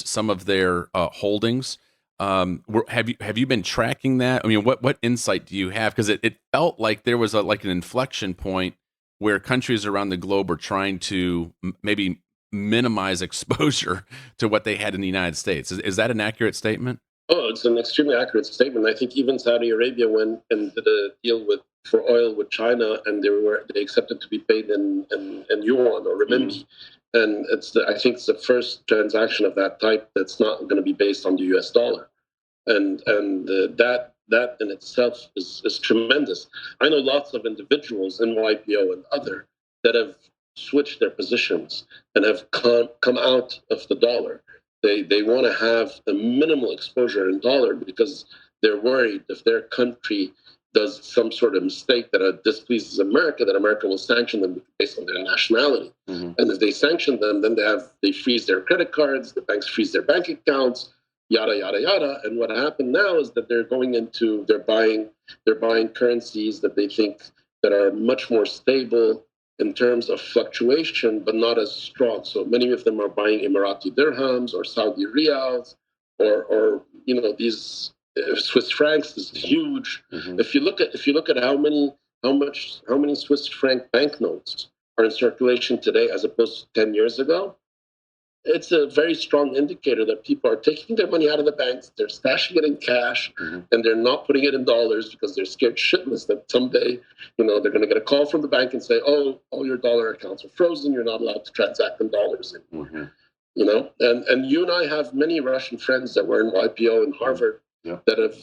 some of their holdings. Have you been tracking that? I mean, what insight do you have? Because it felt like there was an inflection point where countries around the globe were trying to maybe minimize exposure to what they had in the United States. Is that an accurate statement? Oh, it's an extremely accurate statement. I think even Saudi Arabia went and did a deal for oil with China, and they accepted to be paid in yuan or renminbi. And I think it's the first transaction of that type that's not going to be based on the U.S. dollar, and that in itself is tremendous. I know lots of individuals in YPO and other that have switched their positions and have come out of the dollar. They want to have a minimal exposure in dollar because they're worried if their country does some sort of mistake that displeases America, that America will sanction them based on their nationality. And if they sanction them, then they freeze their credit cards, the banks freeze their bank accounts, yada yada yada. And what happened now is that they're buying currencies that they think that are much more stable in terms of fluctuation, but not as strong. So many of them are buying Emirati dirhams or Saudi riyals, or these Swiss francs is huge. If you look at how many Swiss franc banknotes are in circulation today as opposed to 10 years ago, it's a very strong indicator that people are taking their money out of the banks, they're stashing it in cash, and they're not putting it in dollars because they're scared shitless that someday, they're going to get a call from the bank and say, "Oh, all your dollar accounts are frozen. You're not allowed to transact in dollars anymore." And you and I have many Russian friends that were in YPO and Harvard that have,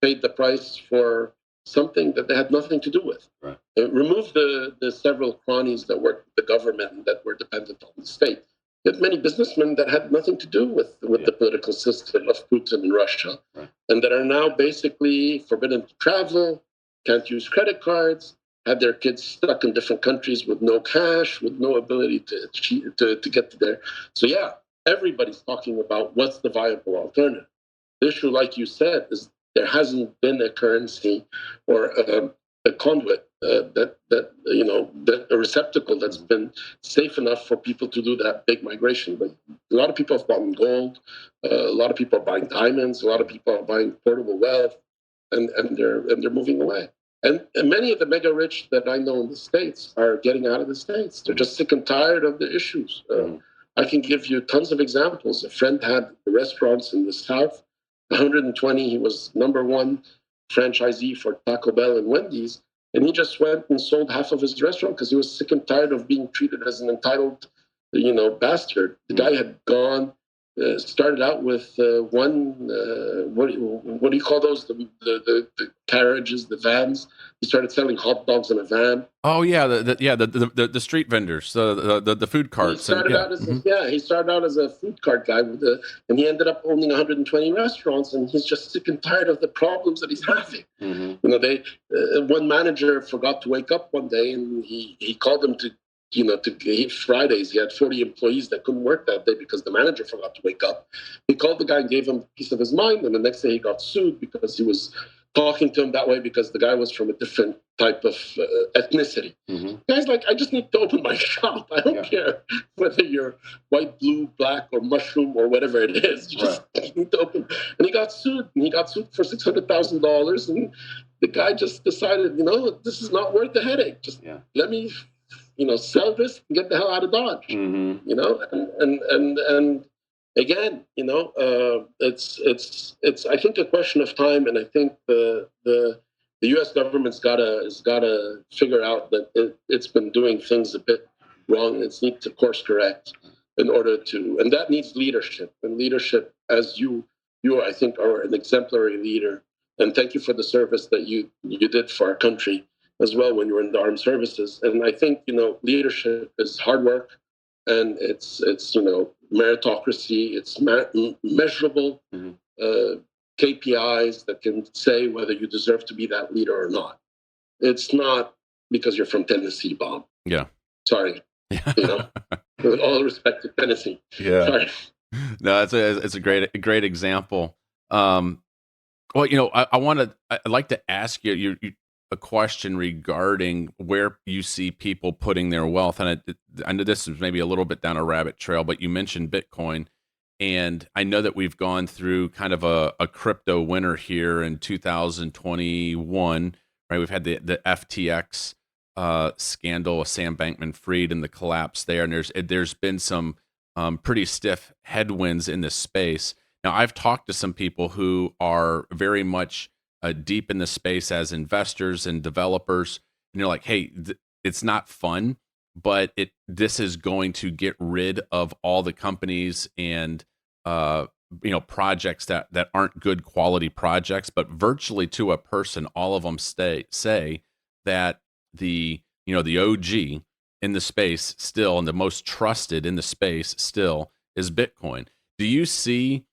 paid the price for something that they had nothing to do with. Right. Remove the several cronies that worked with the government and that were dependent on the state. You had many businessmen that had nothing to do with the political system of Putin in Russia, and that are now basically forbidden to travel, can't use credit cards, had their kids stuck in different countries with no cash, with no ability to get to there. So everybody's talking about what's the viable alternative. The issue, like you said, is there hasn't been a currency or a conduit a receptacle that's been safe enough for people to do that big migration. But a lot of people have bought gold, a lot of people are buying diamonds, a lot of people are buying portable wealth, and they're moving away. And many of the mega rich that I know in the States are getting out of the States. They're just sick and tired of the issues. I can give you tons of examples. A friend had restaurants in the South, 120. He was number one franchisee for Taco Bell and Wendy's. And he just went and sold half of his restaurant because he was sick and tired of being treated as an entitled bastard. The guy had gone. Started out with one. What do you call those? The carriages, the vans. He started selling hot dogs in a van. Oh yeah, the street vendors, the food carts. He started out as a food cart guy and he ended up owning 120 restaurants. And he's just sick and tired of the problems that he's having. Mm-hmm. One manager forgot to wake up one day, and he called him to Fridays. He had 40 employees that couldn't work that day because the manager forgot to wake up. He called the guy and gave him a piece of his mind, and the next day he got sued because he was talking to him that way because the guy was from a different type of ethnicity. Mm-hmm. The guy's like, I just need to open my shop. I don't care whether you're white, blue, black, or mushroom, or whatever it is. You just need to open. And he got sued. And he got sued for $600,000. And the guy just decided, this is not worth the headache. Just let me sell this and get the hell out of Dodge. Mm-hmm. And again, it's I think a question of time, and I think the U.S. government's gotta figure out that it's been doing things a bit wrong, and it's need to course correct in order to, and that needs leadership. And leadership, as you I think are an exemplary leader, and thank you for the service that you did for our country as well when you were in the armed services. And I think, leadership is hard work, and it's meritocracy, it's measurable KPIs that can say whether you deserve to be that leader or not. It's not because you're from Tennessee, Bob. Yeah. Sorry. With all respect to Tennessee. Yeah. Sorry. No, it's a great example. I'd like to ask you a question regarding where you see people putting their wealth. And I know this is maybe a little bit down a rabbit trail, but you mentioned Bitcoin. And I know that we've gone through kind of a crypto winter here in 2021, right? We've had the FTX scandal of Sam Bankman-Fried and the collapse there. And there's been some pretty stiff headwinds in this space. Now, I've talked to some people who are very much deep in the space as investors and developers, and you're like, hey, it's not fun, but this is going to get rid of all the companies and projects that aren't good quality projects. But virtually to a person, all of them say that the OG in the space still, and the most trusted in the space still, is Bitcoin. Do you see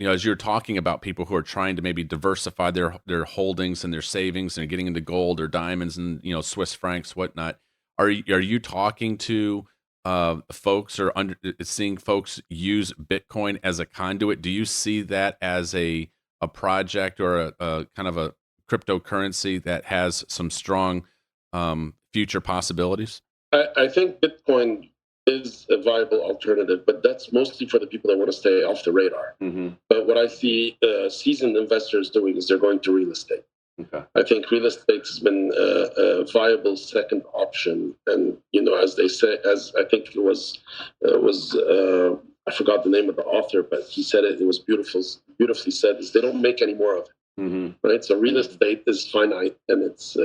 as you're talking about people who are trying to maybe diversify their holdings and their savings and getting into gold or diamonds and Swiss francs, whatnot, are you talking to folks or seeing folks use Bitcoin as a conduit? Do you see that as a project or a kind of a cryptocurrency that has some strong future possibilities? I think Bitcoin is a viable alternative, but that's mostly for the people that want to stay off the radar. Mm-hmm. But what I see seasoned investors doing is they're going to real estate. Okay. I think real estate has been a viable second option, and as they say, as I think it was I forgot the name of the author, but he said it was beautifully said, is they don't make any more of it. Mm-hmm. Right, so real estate is finite, and it's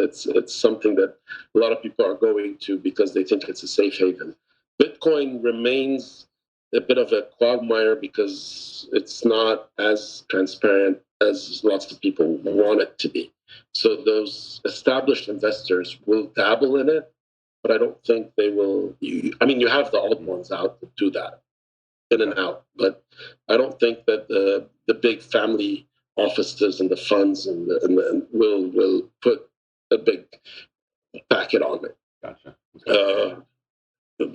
something that a lot of people are going to because they think it's a safe haven. Bitcoin remains a bit of a quagmire because it's not as transparent as lots of people want it to be. So those established investors will dabble in it, but I don't think they will. You have the old ones out that do that, in and out, but I don't think that the big family offices and the funds and will put a big packet on it. Gotcha. Okay.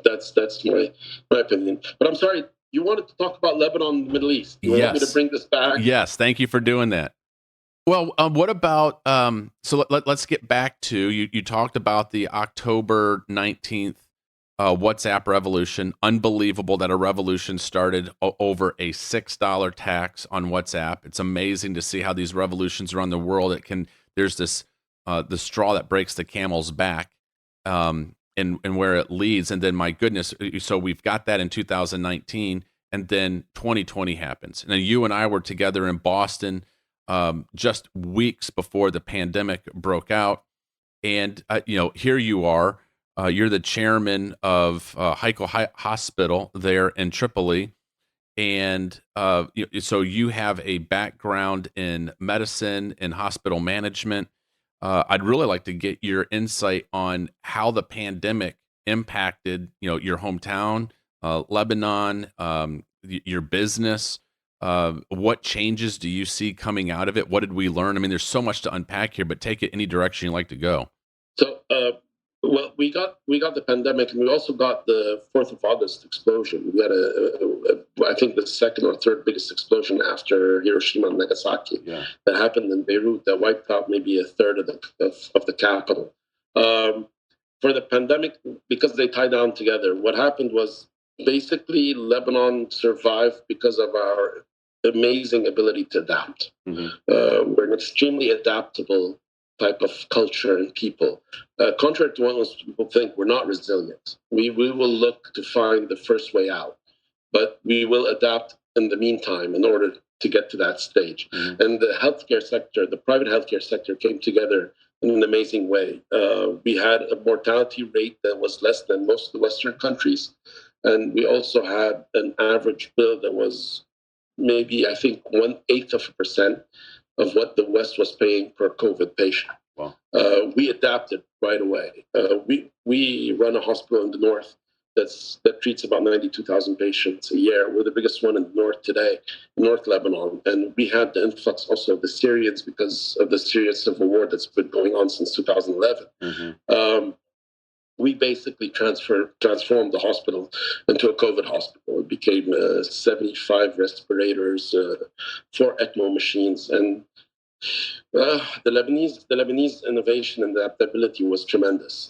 That's my opinion. But I'm sorry, you wanted to talk about Lebanon and the Middle East. You want me to bring this back? Yes, thank you for doing that. Well, what about, so let's get back to, you talked about the October 19th WhatsApp revolution. Unbelievable that a revolution started over a $6 tax on WhatsApp. It's amazing to see how these revolutions around the world, there's this, the straw that breaks the camel's back. And where it leads. And then, my goodness, so we've got that in 2019, and then 2020 happens. And then you and I were together in Boston just weeks before the pandemic broke out. And, here you are You're the chairman of Haykel Hospital there in Tripoli. And so you have a background in medicine and hospital management. I'd really like to get your insight on how the pandemic impacted, your hometown, Lebanon, your business. What changes do you see coming out of it? What did we learn? I mean, there's so much to unpack here, but take it any direction you like to go. So, well, we got the pandemic, and we also got the 4th of August explosion. We had I think the second or third biggest explosion after Hiroshima and Nagasaki that happened in Beirut, that wiped out maybe a third of the capital. For the pandemic, because they tie down together, what happened was basically Lebanon survived because of our amazing ability to adapt. We're an extremely adaptable type of culture and people. Contrary to what most people think, we're not resilient. We will look to find the first way out, but we will adapt in the meantime in order to get to that stage. And the healthcare sector, the private healthcare sector, came together in an amazing way. We had a mortality rate that was less than most of the Western countries. And we also had an average bill that was maybe, I think, 1/8% of what the West was paying per COVID patient. Wow. We adapted right away. We run a hospital in the north that treats about 92,000 patients a year. We're the biggest one in the north today, North Lebanon. And we had the influx also of the Syrians because of the Syrian civil war that's been going on since 2011. We basically transformed the hospital into a COVID hospital. It became 75 respirators, 4 ECMO machines, and the Lebanese innovation and adaptability was tremendous.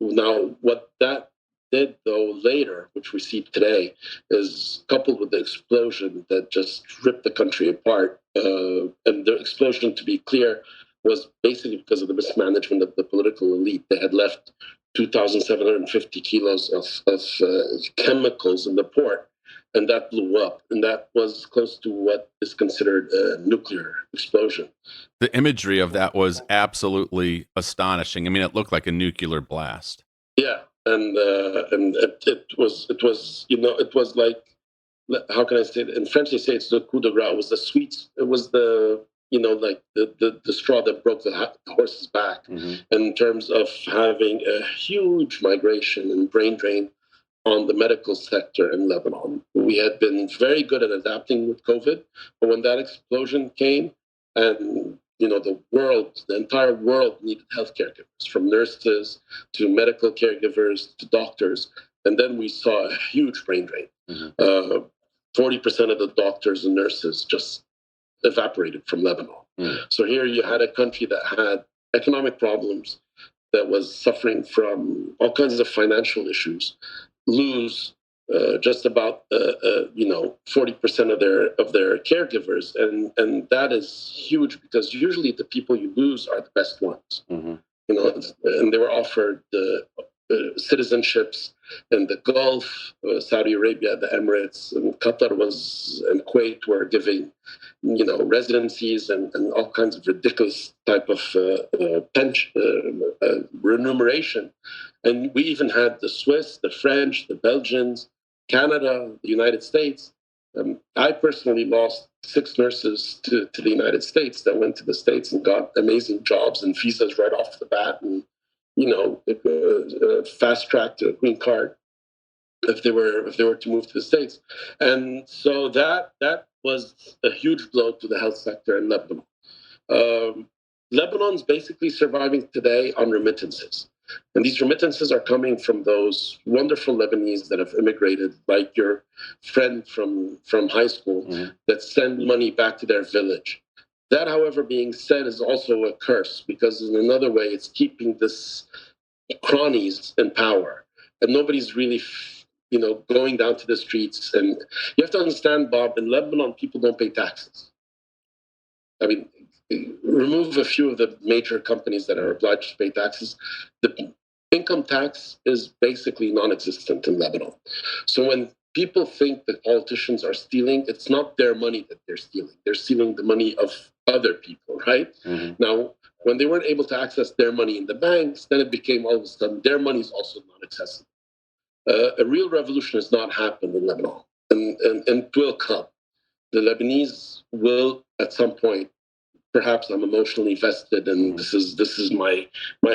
Now, what that did, though, later, which we see today, is coupled with the explosion that just ripped the country apart. And the explosion, to be clear, was basically because of the mismanagement of the political elite. They had left 2,750 kilos of chemicals in the port, and that blew up. And that was close to what is considered a nuclear explosion. The imagery of that was absolutely astonishing. I mean, it looked like a nuclear blast. Yeah, and it was like, how can I say it? In French, they say it's the coup de grace. It was the sweets. It was the like the straw that broke the horse's back, in terms of having a huge migration and brain drain on the medical sector in Lebanon. We had been very good at adapting with COVID, but when that explosion came, and the entire world needed healthcare givers, from nurses to medical caregivers to doctors, and then we saw a huge brain drain. 40% of the doctors and nurses just evaporated from Lebanon. So here you had a country that had economic problems, that was suffering from all kinds of financial issues, lose just about 40% of their caregivers, and that is huge, because usually the people you lose are the best ones. And they were offered citizenships in the Gulf, Saudi Arabia, the Emirates, and Qatar and Kuwait were giving, residencies and all kinds of ridiculous type of remuneration. And we even had the Swiss, the French, the Belgians, Canada, the United States. I personally lost 6 nurses to the United States that went to the States and got amazing jobs and visas right off the bat, and fast track to a green card if they were to move to the States. And so that was a huge blow to the health sector in Lebanon. Lebanon's basically surviving today on remittances. And these remittances are coming from those wonderful Lebanese that have immigrated, like your friend from high school, that send money back to their village. That, however, being said, is also a curse, because in another way, it's keeping this cronies in power, and nobody's really, going down to the streets. And you have to understand, Bob, in Lebanon, people don't pay taxes. I mean, remove a few of the major companies that are obliged to pay taxes. The income tax is basically non-existent in Lebanon. So when people think that politicians are stealing, it's not their money that they're stealing. They're stealing the money of other people, right? Now, When they weren't able to access their money in the banks, then it became all of a sudden their money is also not accessible. A real revolution has not happened in Lebanon, and it will come. The Lebanese will, at some point, perhaps I'm emotionally vested, and this is my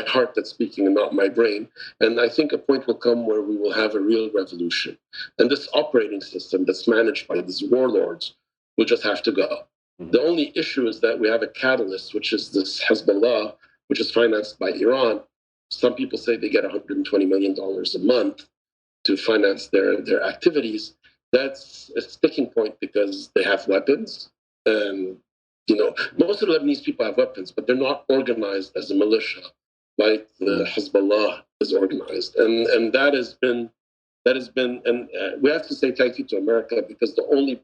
heart that's speaking and not my brain. And I think a point will come where we will have a real revolution. And this operating system that's managed by these warlords will just have to go. The only issue is that we have a catalyst, which is this Hezbollah, which is financed by Iran. Some people say they get $120 million a month to finance their activities. That's a sticking point because they have weapons. And, most of the Lebanese people have weapons, but they're not organized as a militia like the Hezbollah is organized. And that has been, and we have to say thank you to America, because the only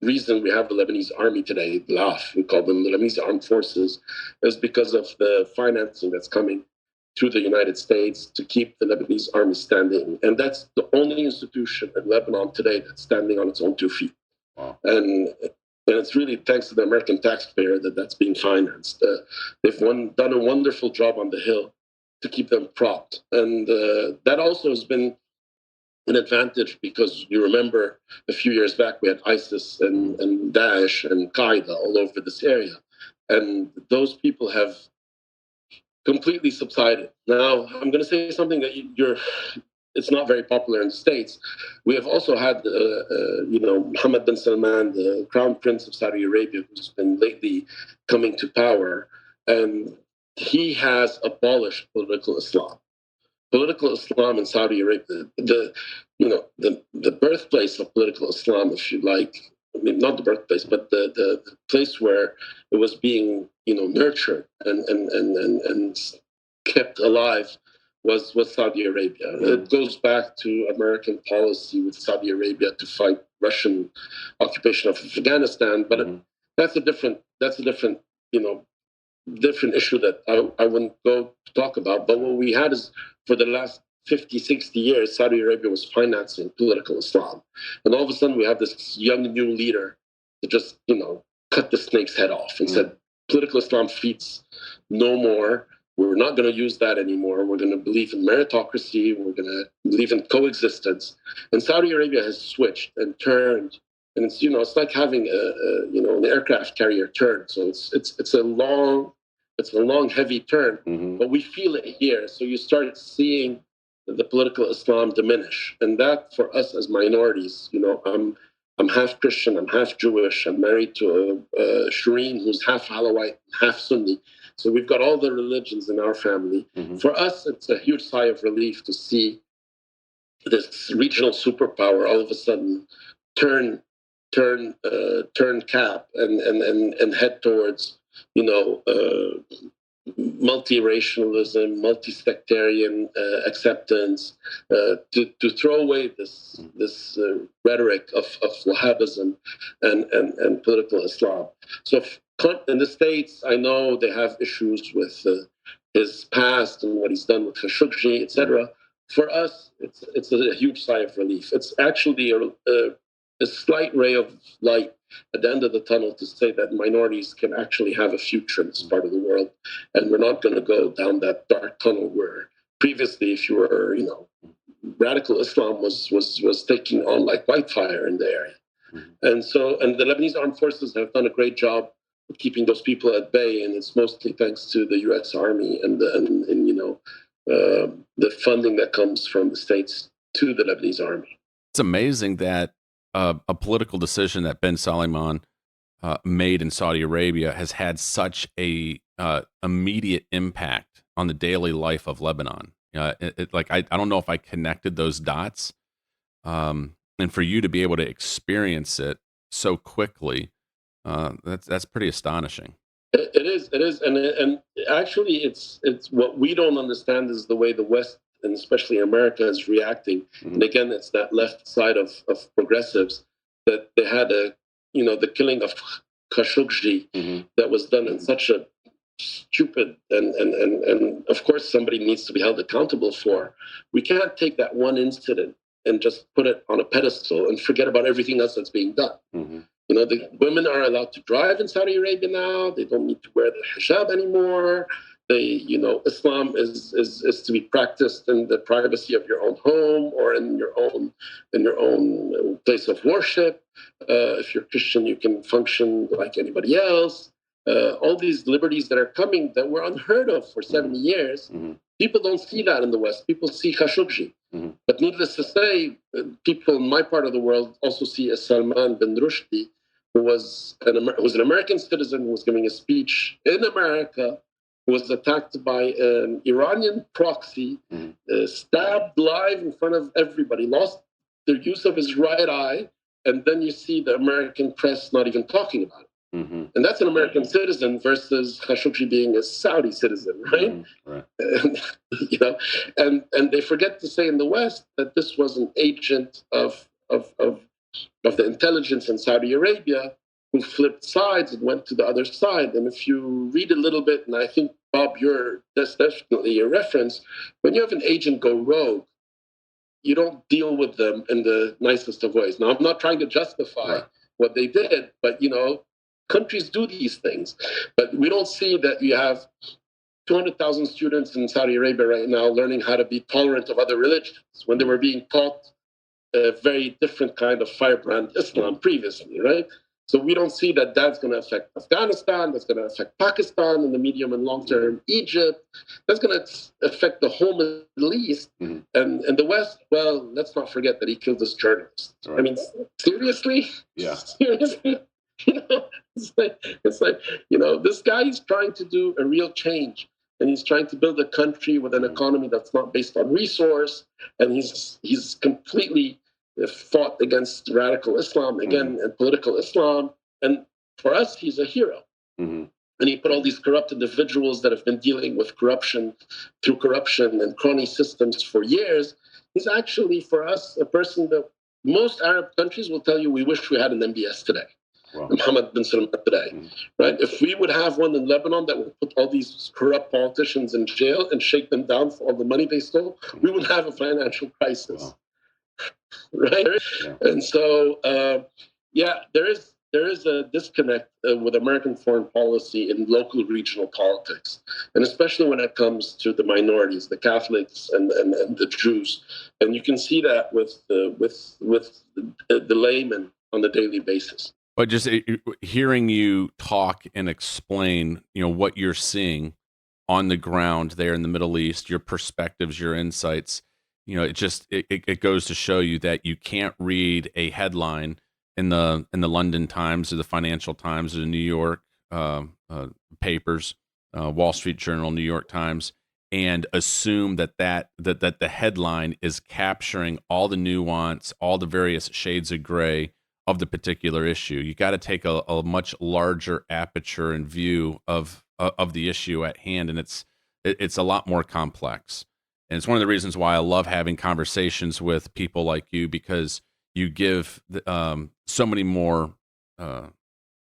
reason we have the Lebanese army today, LAF, we call them the Lebanese Armed Forces, is because of the financing that's coming through the United States to keep the Lebanese army standing. And that's the only institution in Lebanon today that's standing on its own 2 feet. Wow. And it's really thanks to the American taxpayer that's being financed. They've done a wonderful job on the Hill to keep them propped. And that also has been an advantage, because you remember a few years back we had ISIS and Daesh and Qaeda all over this area. And those people have completely subsided. Now, I'm going to say something that it's not very popular in the States. We have also had, Mohammed bin Salman, the Crown Prince of Saudi Arabia, who's been lately coming to power, and he has abolished political Islam. Political Islam in Saudi Arabia, the birthplace of political Islam, if you like. I mean, not the birthplace, but the place where it was being, nurtured and kept alive was Saudi Arabia. It goes back to American policy with Saudi Arabia to fight Russian occupation of Afghanistan, but that's a different different issue that I wouldn't go to talk about. But what we had is, for the last 50, 60 years, Saudi Arabia was financing political Islam. And all of a sudden we have this young new leader that just, cut the snake's head off and said, political Islam feeds no more. We're not going to use that anymore. We're going to believe in meritocracy. We're going to believe in coexistence. And Saudi Arabia has switched and turned. And it's, it's like having an aircraft carrier turn. So it's a long, heavy turn, but we feel it here. So you start seeing the political Islam diminish. And that, for us as minorities, I'm half Christian, I'm half Jewish, I'm married to a Shireen who's half Alawite, half Sunni. So we've got all the religions in our family. For us, it's a huge sigh of relief to see this regional superpower all of a sudden turn cap and head towards, multiracialism, multi-sectarian acceptance, to throw away this rhetoric of Wahhabism and political Islam. So in the States, I know they have issues with his past and what he's done with Khashoggi, etc. For us, it's a huge sigh of relief. It's actually a slight ray of light at the end of the tunnel to say that minorities can actually have a future in this part of the world. And we're not going to go down that dark tunnel where previously, if you were, radical Islam was taking on like whitefire in the area. And the Lebanese armed forces have done a great job of keeping those people at bay. And it's mostly thanks to the U.S. Army and the funding that comes from the States to the Lebanese army. It's amazing that a political decision that bin Salman made in Saudi Arabia has had such a immediate impact on the daily life of Lebanon. I don't know if I connected those dots, and for you to be able to experience it so quickly, that's pretty astonishing. It is, and actually, it's what we don't understand is the way the West, and especially America, is reacting. And again, it's that left side of progressives that they had the killing of Khashoggi that was done in such a stupid and of course somebody needs to be held accountable for. We can't take that one incident and just put it on a pedestal and forget about everything else that's being done. The women are allowed to drive in Saudi Arabia now. They don't need to wear the hijab anymore. Islam is to be practiced in the privacy of your own home or in your own place of worship. If you're Christian, you can function like anybody else. All these liberties that are coming that were unheard of for 70 years. People don't see that in the West. People see Khashoggi. But needless to say, people in my part of the world also see a Salman bin Rushdie, who was an American citizen who was giving a speech in America, who was attacked by an Iranian proxy, stabbed live in front of everybody, lost the use of his right eye, and then you see the American press not even talking about it. And that's an American citizen versus Khashoggi being a Saudi citizen, right? Right. And they forget to say in the West that this was an agent of the intelligence in Saudi Arabia who flipped sides and went to the other side. And if you read a little bit, and I think, Bob, that's definitely a reference, when you have an agent go rogue, you don't deal with them in the nicest of ways. Now, I'm not trying to justify what they did, but, countries do these things. But we don't see that you have 200,000 students in Saudi Arabia right now learning how to be tolerant of other religions when they were being taught a very different kind of firebrand Islam previously, right? So we don't see that that's going to affect Afghanistan, that's going to affect Pakistan in the medium and long term, Egypt, that's going to affect the whole Middle East. And the West, well, let's not forget that he killed this journalist. Right. I mean, seriously? Yeah. Seriously? It's like, this guy is trying to do a real change, and he's trying to build a country with an economy that's not based on resource, and he's completely fought against radical Islam again and political Islam. And for us, he's a hero. And he put all these corrupt individuals that have been dealing with corruption through corruption and crony systems for years. He's actually, for us, a person that most Arab countries will tell you we wish we had an MBS today. Wow. Mohammed bin Salman today, right? If we would have one in Lebanon that would put all these corrupt politicians in jail and shake them down for all the money they stole, we would have a financial crisis. Wow. Right? Yeah. And so, there is a disconnect with American foreign policy in local regional politics, and especially when it comes to the minorities, the Catholics and the Jews. And you can see that with the layman on a daily basis. But just hearing you talk and explain, what you're seeing on the ground there in the Middle East, your perspectives, your insights, it goes to show you that you can't read a headline in the London Times or the Financial Times or the New York papers, Wall Street Journal, New York Times, and assume that the headline is capturing all the nuance, all the various shades of gray of the particular issue. You got to take a much larger aperture and view of the issue at hand, and it's a lot more complex. And it's one of the reasons why I love having conversations with people like you, because you give so many more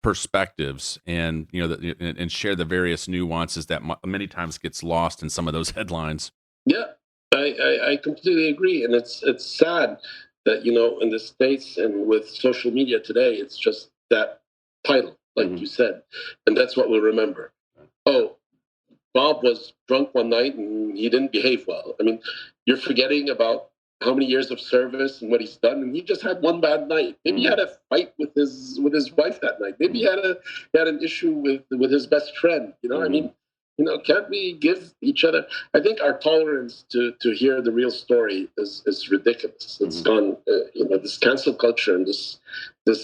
perspectives and and share the various nuances that many times gets lost in some of those headlines. Yeah, I completely agree, and it's sad that, in the States and with social media today, it's just that title, like you said. And that's what we'll remember. Oh, Bob was drunk one night and he didn't behave well. I mean, you're forgetting about how many years of service and what he's done. And he just had one bad night. Maybe he had a fight with his wife that night. Maybe he had an issue with his best friend. I mean, can't we give each other? I think our tolerance to hear the real story is ridiculous. It's gone. This cancel culture and this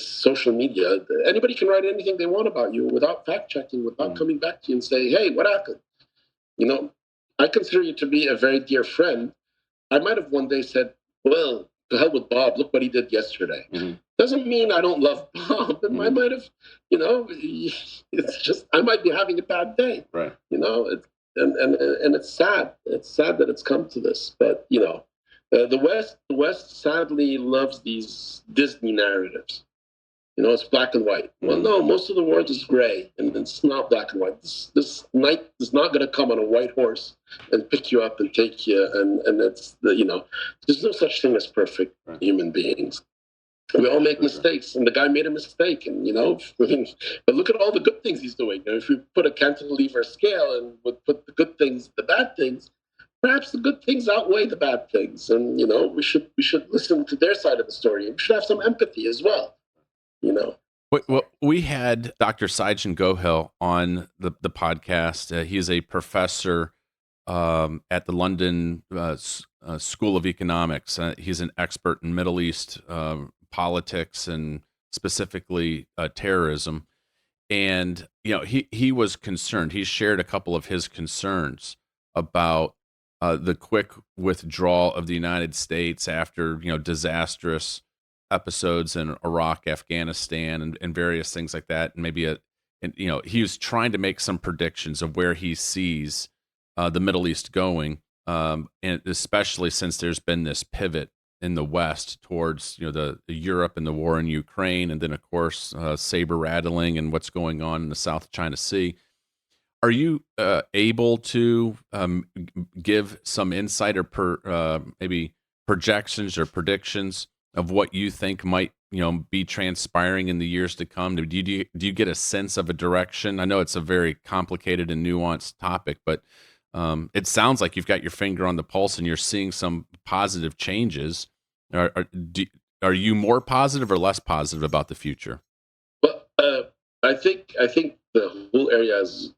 social media. Anybody can write anything they want about you without fact checking, without coming back to you and say, "Hey, what happened?" I consider you to be a very dear friend. I might have one day said, "Well, to hell with Bob. Look what he did yesterday." Doesn't mean I don't love Bob. And I might have, it's just I might be having a bad day. Right. And it's sad. It's sad that it's come to this. But the West sadly loves these Disney narratives. It's black and white. Well, no, most of the world is gray, and it's not black and white. This knight is not going to come on a white horse and pick you up and take you. And it's there's no such thing as perfect human beings. We all make mistakes, and the guy made a mistake, and but look at all the good things he's doing. If we put a cantilever scale and would put the good things, the bad things, perhaps the good things outweigh the bad things, and we should listen to their side of the story. We should have some empathy as well. Well, we had Dr. Sajan Gohil on the podcast. He is a professor at the London School of Economics. He's an expert in Middle East politics and specifically terrorism. And he was concerned. He shared a couple of his concerns about the quick withdrawal of the United States after disastrous episodes in Iraq, Afghanistan, and various things like that. And maybe he was trying to make some predictions of where he sees the Middle East going, and especially since there's been this pivot in the West towards the Europe and the war in Ukraine, and then of course saber rattling and what's going on in the South China Sea. Are you able to give some insight or maybe projections or predictions of what you think might be transpiring in the years to come? Do you get a sense of a direction? I know it's a very complicated and nuanced topic, but it sounds like you've got your finger on the pulse and you're seeing some positive changes. Are you more positive or less positive about the future? Well, I think the whole area is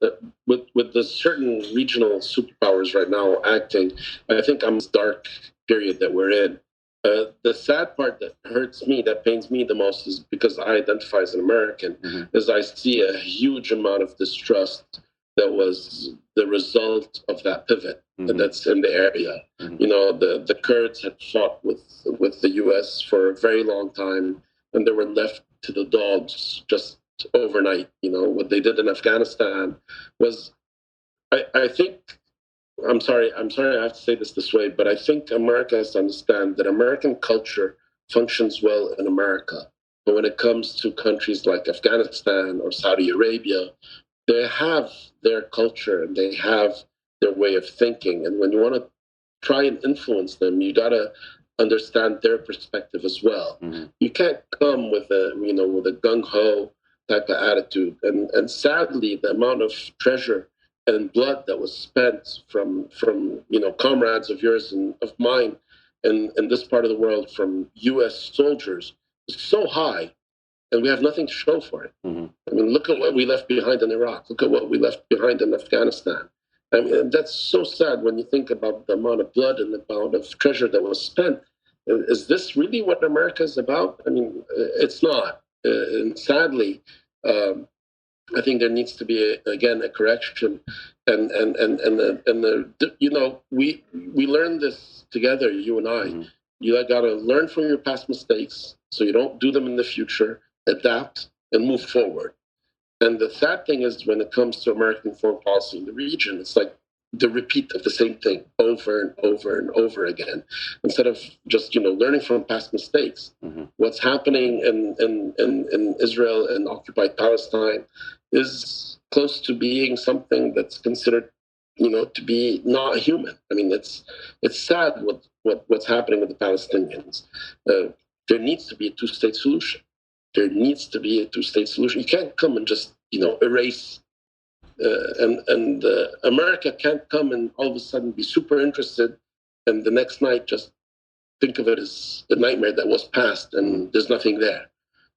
with the certain regional superpowers right now acting. I think I'm in this dark period that we're in. The sad part that hurts me, that pains me the most, is because I identify as an American, is I see a huge amount of distrust that was the result of that pivot that's in the area. The Kurds had fought with the U.S. for a very long time, and they were left to the dogs just overnight. What they did in Afghanistan was, I think, I'm sorry I have to say this way, but I think America has to understand that American culture functions well in America. But when it comes to countries like Afghanistan or Saudi Arabia, they have their culture and they have their way of thinking. And when you want to try and influence them, you got to understand their perspective as well. You can't come with a gung-ho type of attitude. And sadly, the amount of treasure and blood that was spent from comrades of yours and of mine in this part of the world from U.S. soldiers is so high, and we have nothing to show for it. I mean, look at what we left behind in Iraq. Look at what we left behind in Afghanistan. I mean, that's so sad when you think about the amount of blood and the amount of treasure that was spent. Is this really what America is about? I mean, it's not. And sadly, I think there needs to be a correction, and we learned this together, you and I. You got to learn from your past mistakes so you don't do them in the future. Adapt and move forward. And the sad thing is, when it comes to American foreign policy in the region, it's like the repeat of the same thing over and over and over again, instead of just learning from past mistakes. What's happening in Israel and occupied Palestine is close to being something that's considered to be not human. I mean, it's sad what's happening with the Palestinians. There needs to be a two-state solution. There needs to be a two-state solution. You can't come and just erase. And America can't come and all of a sudden be super interested, and the next night just think of it as a nightmare that was past and there's nothing there.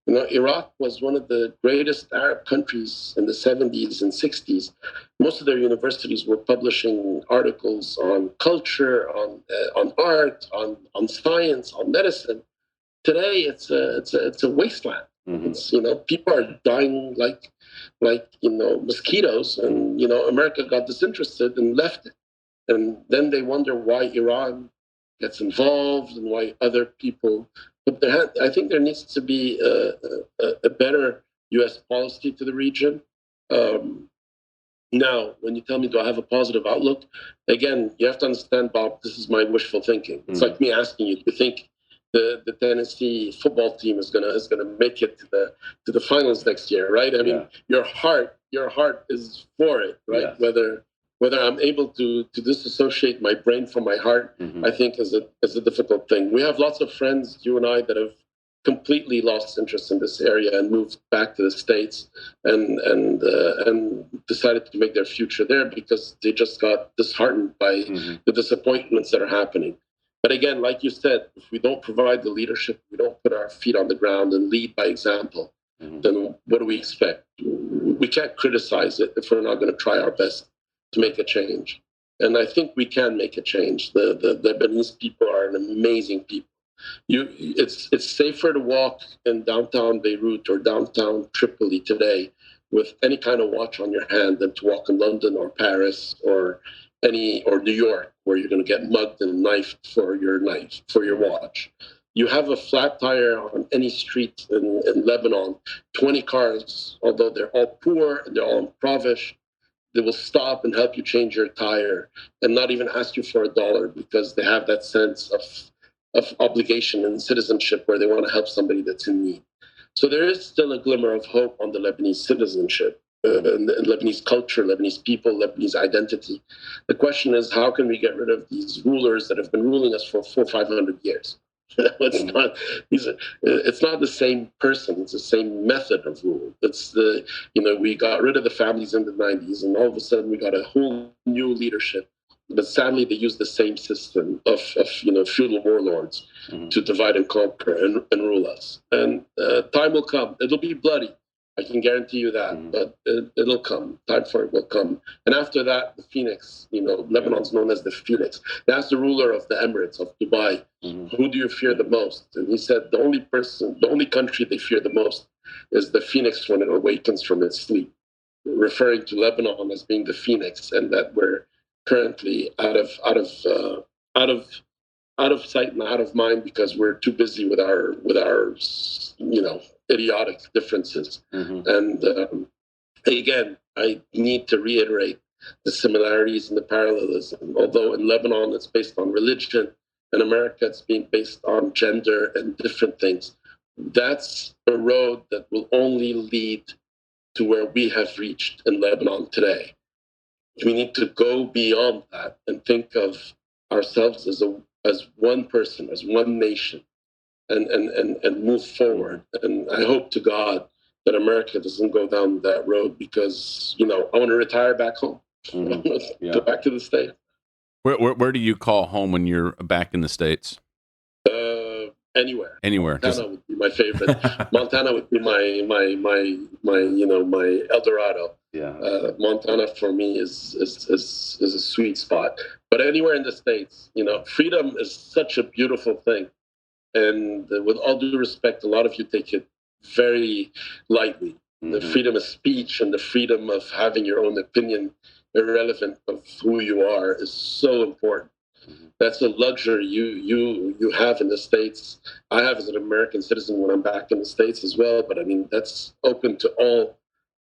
Iraq was one of the greatest Arab countries in the 70s and 60s. Most of their universities were publishing articles on culture, on art, on science, on medicine. Today, it's a wasteland. It's, people are dying like mosquitoes, and America got disinterested and left it, and then they wonder why Iran gets involved and why other people put their hand. I think there needs to be a better U.S. policy to the region. Now, when you tell me, do I have a positive outlook? Again, you have to understand, Bob, this is my wishful thinking. It's like me asking you to think the Tennessee football team is gonna make it to the finals next year, right? I mean, your heart is for it, right? Yes. Whether I'm able to disassociate my brain from my heart, I think is a difficult thing. We have lots of friends, you and I, that have completely lost interest in this area and moved back to the States and decided to make their future there because they just got disheartened by the disappointments that are happening. But again, like you said, if we don't provide the leadership, we don't put our feet on the ground and lead by example, then what do we expect? We can't criticize it if we're not going to try our best to make a change. And I think we can make a change. The Lebanese people are an amazing people. It's safer to walk in downtown Beirut or downtown Tripoli today with any kind of watch on your hand than to walk in London or Paris or New York, where you're going to get mugged and knifed for your watch. You have a flat tire on any street in Lebanon, 20 cars, although they're all poor and they're all impoverished, they will stop and help you change your tire and not even ask you for $1 because they have that sense of obligation and citizenship where they want to help somebody that's in need. So there is still a glimmer of hope on the Lebanese citizenship, and Lebanese culture, Lebanese people, Lebanese identity. The question is, how can we get rid of these rulers that have been ruling us for 400 or 500 years? It's not the same person. It's the same method of rule. We got rid of the families in the 90s, and all of a sudden we got a whole new leadership. But sadly, they use the same system of feudal warlords to divide and conquer and rule us. And time will come. It'll be bloody. I can guarantee you that. But it'll come. Time for it will come. And after that, the Phoenix. Lebanon's known as the Phoenix. That's the ruler of the Emirates of Dubai. Who do you fear the most? And he said the only country they fear the most is the Phoenix when it awakens from its sleep, referring to Lebanon as being the Phoenix, and that we're currently out of sight and out of mind because we're too busy with our idiotic differences. And again, I need to reiterate the similarities and the parallelism. Although in Lebanon it's based on religion, in America it's being based on gender and different things. That's a road that will only lead to where we have reached in Lebanon today. We need to go beyond that and think of ourselves as one person, as one nation, and move forward. And I hope to God that America doesn't go down that road because, I want to retire back home. I want to go back to the States. Where do you call home when you're back in the States? Anywhere. Montana would be my favorite. Montana would be my El Dorado. Montana for me is a sweet spot. But anywhere in the States, freedom is such a beautiful thing. And with all due respect, a lot of you take it very lightly. The freedom of speech and the freedom of having your own opinion, irrelevant of who you are, is so important. That's a luxury you have in the States. I have as an American citizen when I'm back in the States as well. But I mean, that's open to all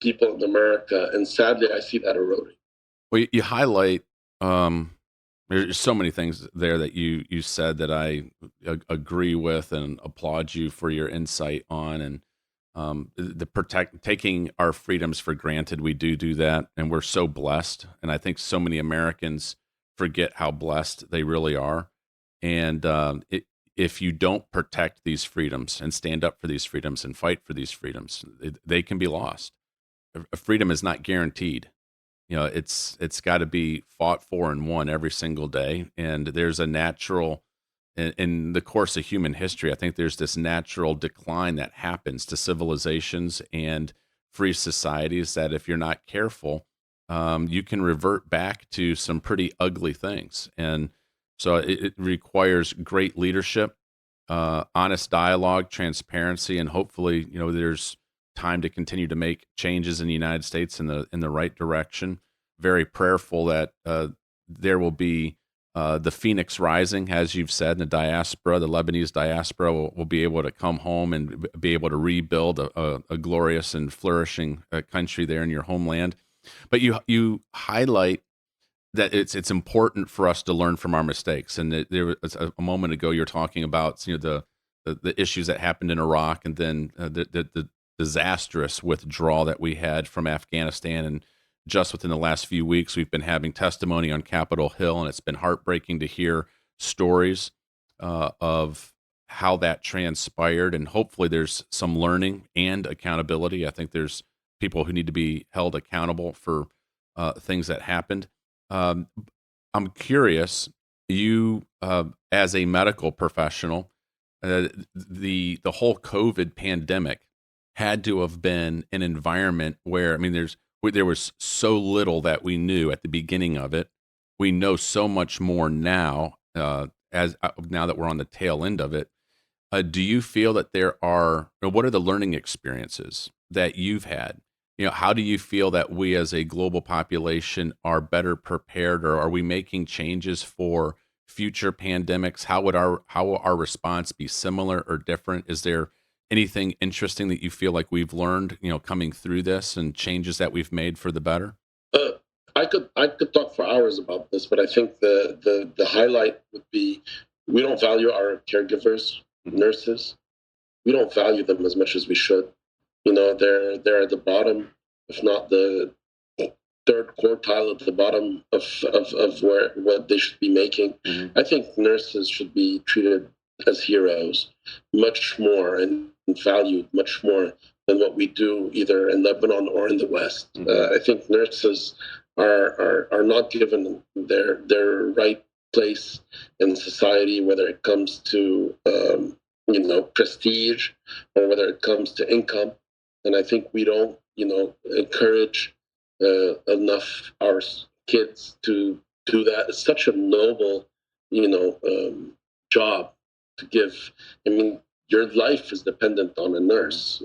people in America. And sadly, I see that eroding. Well, you highlight, there's so many things there that you said that I agree with and applaud you for your insight on. And taking our freedoms for granted, we do that. And we're so blessed. And I think so many Americans forget how blessed they really are. And if you don't protect these freedoms and stand up for these freedoms and fight for these freedoms, they can be lost. Freedom is not guaranteed. It's got to be fought for and won every single day. And there's a natural, in the course of human history, I think there's this natural decline that happens to civilizations and free societies that if you're not careful, you can revert back to some pretty ugly things. And so it requires great leadership, honest dialogue, transparency, and hopefully, there's time to continue to make changes in the United States in the right direction. Very prayerful that there will be the Phoenix rising, as you've said, in the diaspora. The Lebanese diaspora will be able to come home and be able to rebuild a glorious and flourishing country there in your homeland. But you highlight that it's important for us to learn from our mistakes. And there was a moment ago you're talking about the issues that happened in Iraq, and then the disastrous withdrawal that we had from Afghanistan. And just within the last few weeks, we've been having testimony on Capitol Hill, and it's been heartbreaking to hear stories of how that transpired, and hopefully there's some learning and accountability. I think there's people who need to be held accountable for things that happened. Um, I'm curious, you as a medical professional, the whole COVID pandemic had to have been an environment where, I mean, there was so little that we knew at the beginning of it. We know so much more now, as now that we're on the tail end of it. Do you feel that what are the learning experiences that you've had? How do you feel that we as a global population are better prepared, or are we making changes for future pandemics? How will our response be similar or different? Is there anything interesting that you feel like we've learned, coming through this, and changes that we've made for the better? I could talk for hours about this, but I think the highlight would be we don't value our caregivers, nurses. We don't value them as much as we should. They're at the bottom, if not the third quartile at the bottom of what they should be making. Mm-hmm. I think nurses should be treated as heroes much more and valued much more than what we do either in Lebanon or in the West. Mm-hmm. I think nurses are not given their right place in society, whether it comes to prestige or whether it comes to income. And I think we don't encourage enough our kids to do that. It's such a noble job to give. I mean, your life is dependent on a nurse.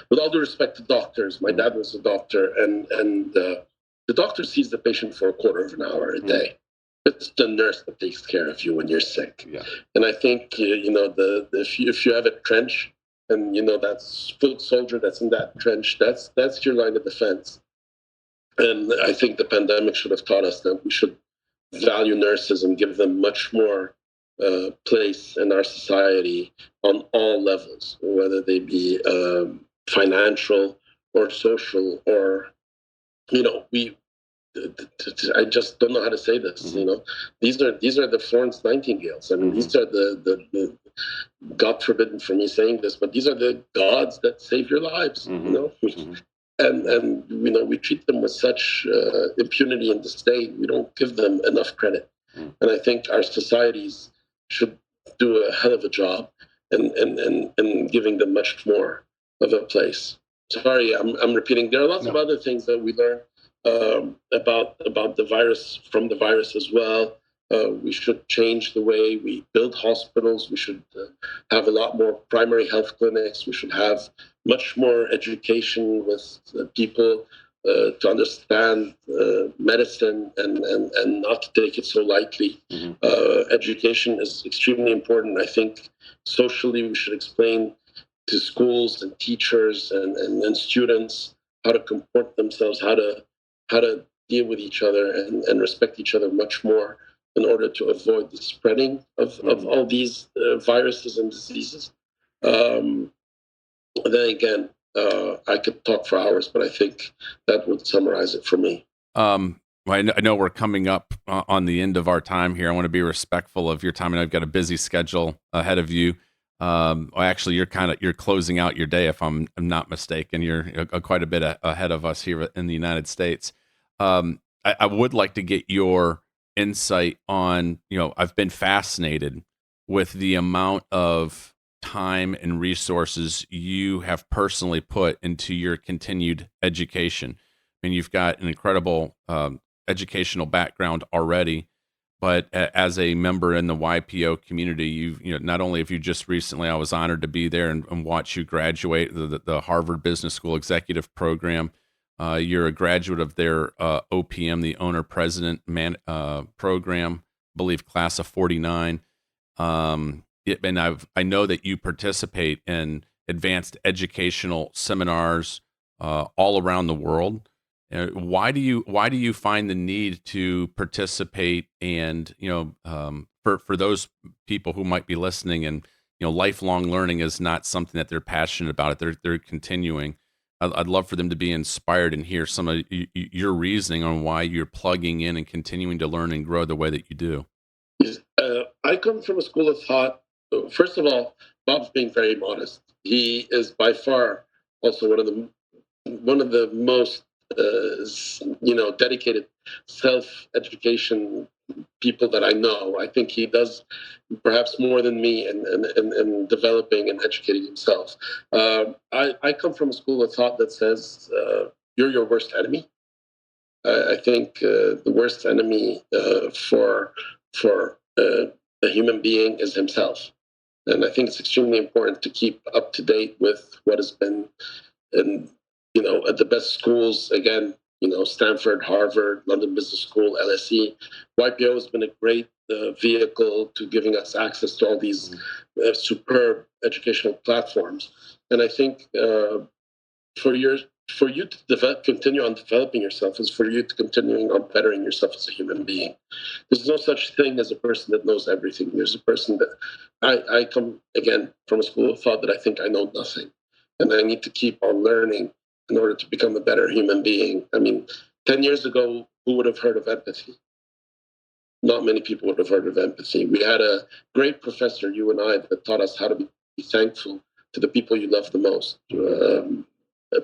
With all due respect to doctors, my dad was a doctor, and the doctor sees the patient for a quarter of an hour a day. It's the nurse that takes care of you when you're sick. Yeah. And I think if you have a trench, and that's foot soldier that's in that trench, that's your line of defense. And I think the pandemic should have taught us that we should value nurses and give them much more place in our society on all levels, whether they be financial or social, or I just don't know how to say this. Mm-hmm. These are the Florence Nightingales. I mean, mm-hmm. These are the God forbidden for me saying this, but these are the gods that save your lives. Mm-hmm. Mm-hmm. And we treat them with such impunity and disdain. We don't give them enough credit. Mm-hmm. And I think our societies should do a hell of a job and giving them much more of a place. Sorry, I'm repeating. There are lots of other things that we learn about the virus, from the virus as well. We should change the way we build hospitals. We should have a lot more primary health clinics. We should have much more education with people to understand medicine and not to take it so lightly. Mm-hmm. Education is extremely important. I think socially we should explain to schools and teachers and students how to comport themselves, how to deal with each other and respect each other much more in order to avoid the spreading of all these viruses and diseases. Then again, I could talk for hours, but I think that would summarize it for me. Well, I know we're coming up on the end of our time here. I want to be respectful of your time, and I've got a busy schedule ahead of you. Actually, you're closing out your day, if I'm not mistaken. You're quite a bit ahead of us here in the United States. I would like to get your insight on, I've been fascinated with the amount of time and resources you have personally put into your continued education. I mean, you've got an incredible educational background already, but as a member in the YPO community, not only have you just recently, I was honored to be there and watch you graduate the Harvard Business School executive program. You're a graduate of their OPM, the Owner President program, I believe class of 49. And I know that you participate in advanced educational seminars all around the world. Why do you find the need to participate? And for those people who might be listening, and lifelong learning is not something that they're passionate about. They're continuing. I'd love for them to be inspired and hear some of your reasoning on why you're plugging in and continuing to learn and grow the way that you do. I come from a school of thought first of all, Bob's being very modest. He is by far also one of the most dedicated self-education people that I know. I think he does perhaps more than me in developing and educating himself. I come from a school of thought that says you're your worst enemy. I think the worst enemy for a human being is himself. And I think it's extremely important to keep up to date with what has been, and at the best schools. Again, Stanford, Harvard, London Business School, LSE. YPO has been a great vehicle to giving us access to all these superb educational platforms. And I think for you to continue on developing yourself is for you to continuing on bettering yourself as a human being. There's no such thing as a person that knows everything. There's a person that I come again from a school of thought that I think I know nothing, and I need to keep on learning in order to become a better human being. I mean, 10 years ago, who would have heard of empathy? Not many people would have heard of empathy. We had a great professor, you and I, that taught us how to be thankful to the people you love the most.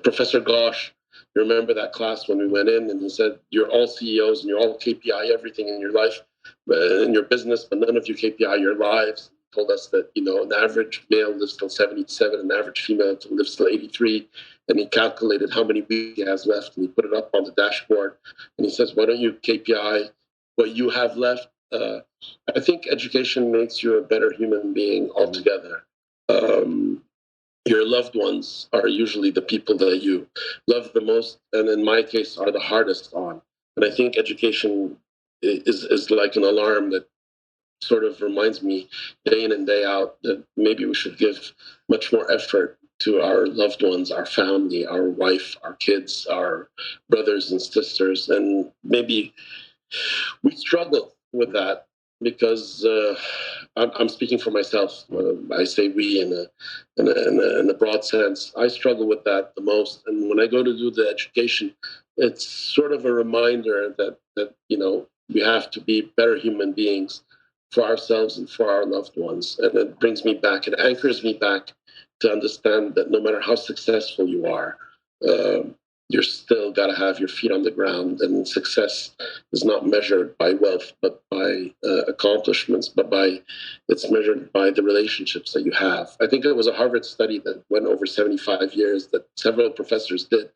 Professor Gosh, you remember that class when we went in and he said, you're all CEOs and you're all KPI everything in your life, in your business, but none of you KPI your lives. He told us that, an average male lives till 77, an average female lives till 83. And he calculated how many weeks he has left and he put it up on the dashboard. And he says, why don't you KPI what you have left? I think education makes you a better human being altogether. Your loved ones are usually the people that you love the most, and in my case, are the hardest on. And I think education is like an alarm that sort of reminds me day in and day out that maybe we should give much more effort to our loved ones, our family, our wife, our kids, our brothers and sisters. And maybe we struggle with that because I'm speaking for myself. I say we in a broad sense. I struggle with that the most. And when I go to do the education, it's sort of a reminder that we have to be better human beings for ourselves and for our loved ones. And it brings me back, it anchors me back to understand that no matter how successful you are, you're still got to have your feet on the ground. And success is not measured by wealth, but by accomplishments, but it's measured by the relationships that you have. I think it was a Harvard study that went over 75 years that several professors did,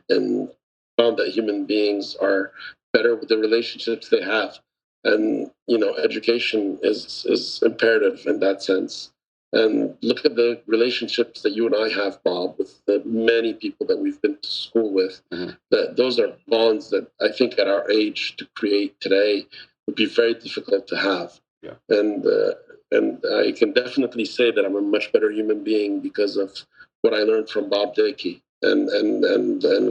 and found that human beings are better with the relationships they have. And, education is imperative in that sense. And look at the relationships that you and I have, Bob, with the many people that we've been to school with. That those are bonds that I think at our age to create today would be very difficult to have. Yeah. And I can definitely say that I'm a much better human being because of what I learned from Bob Dickie and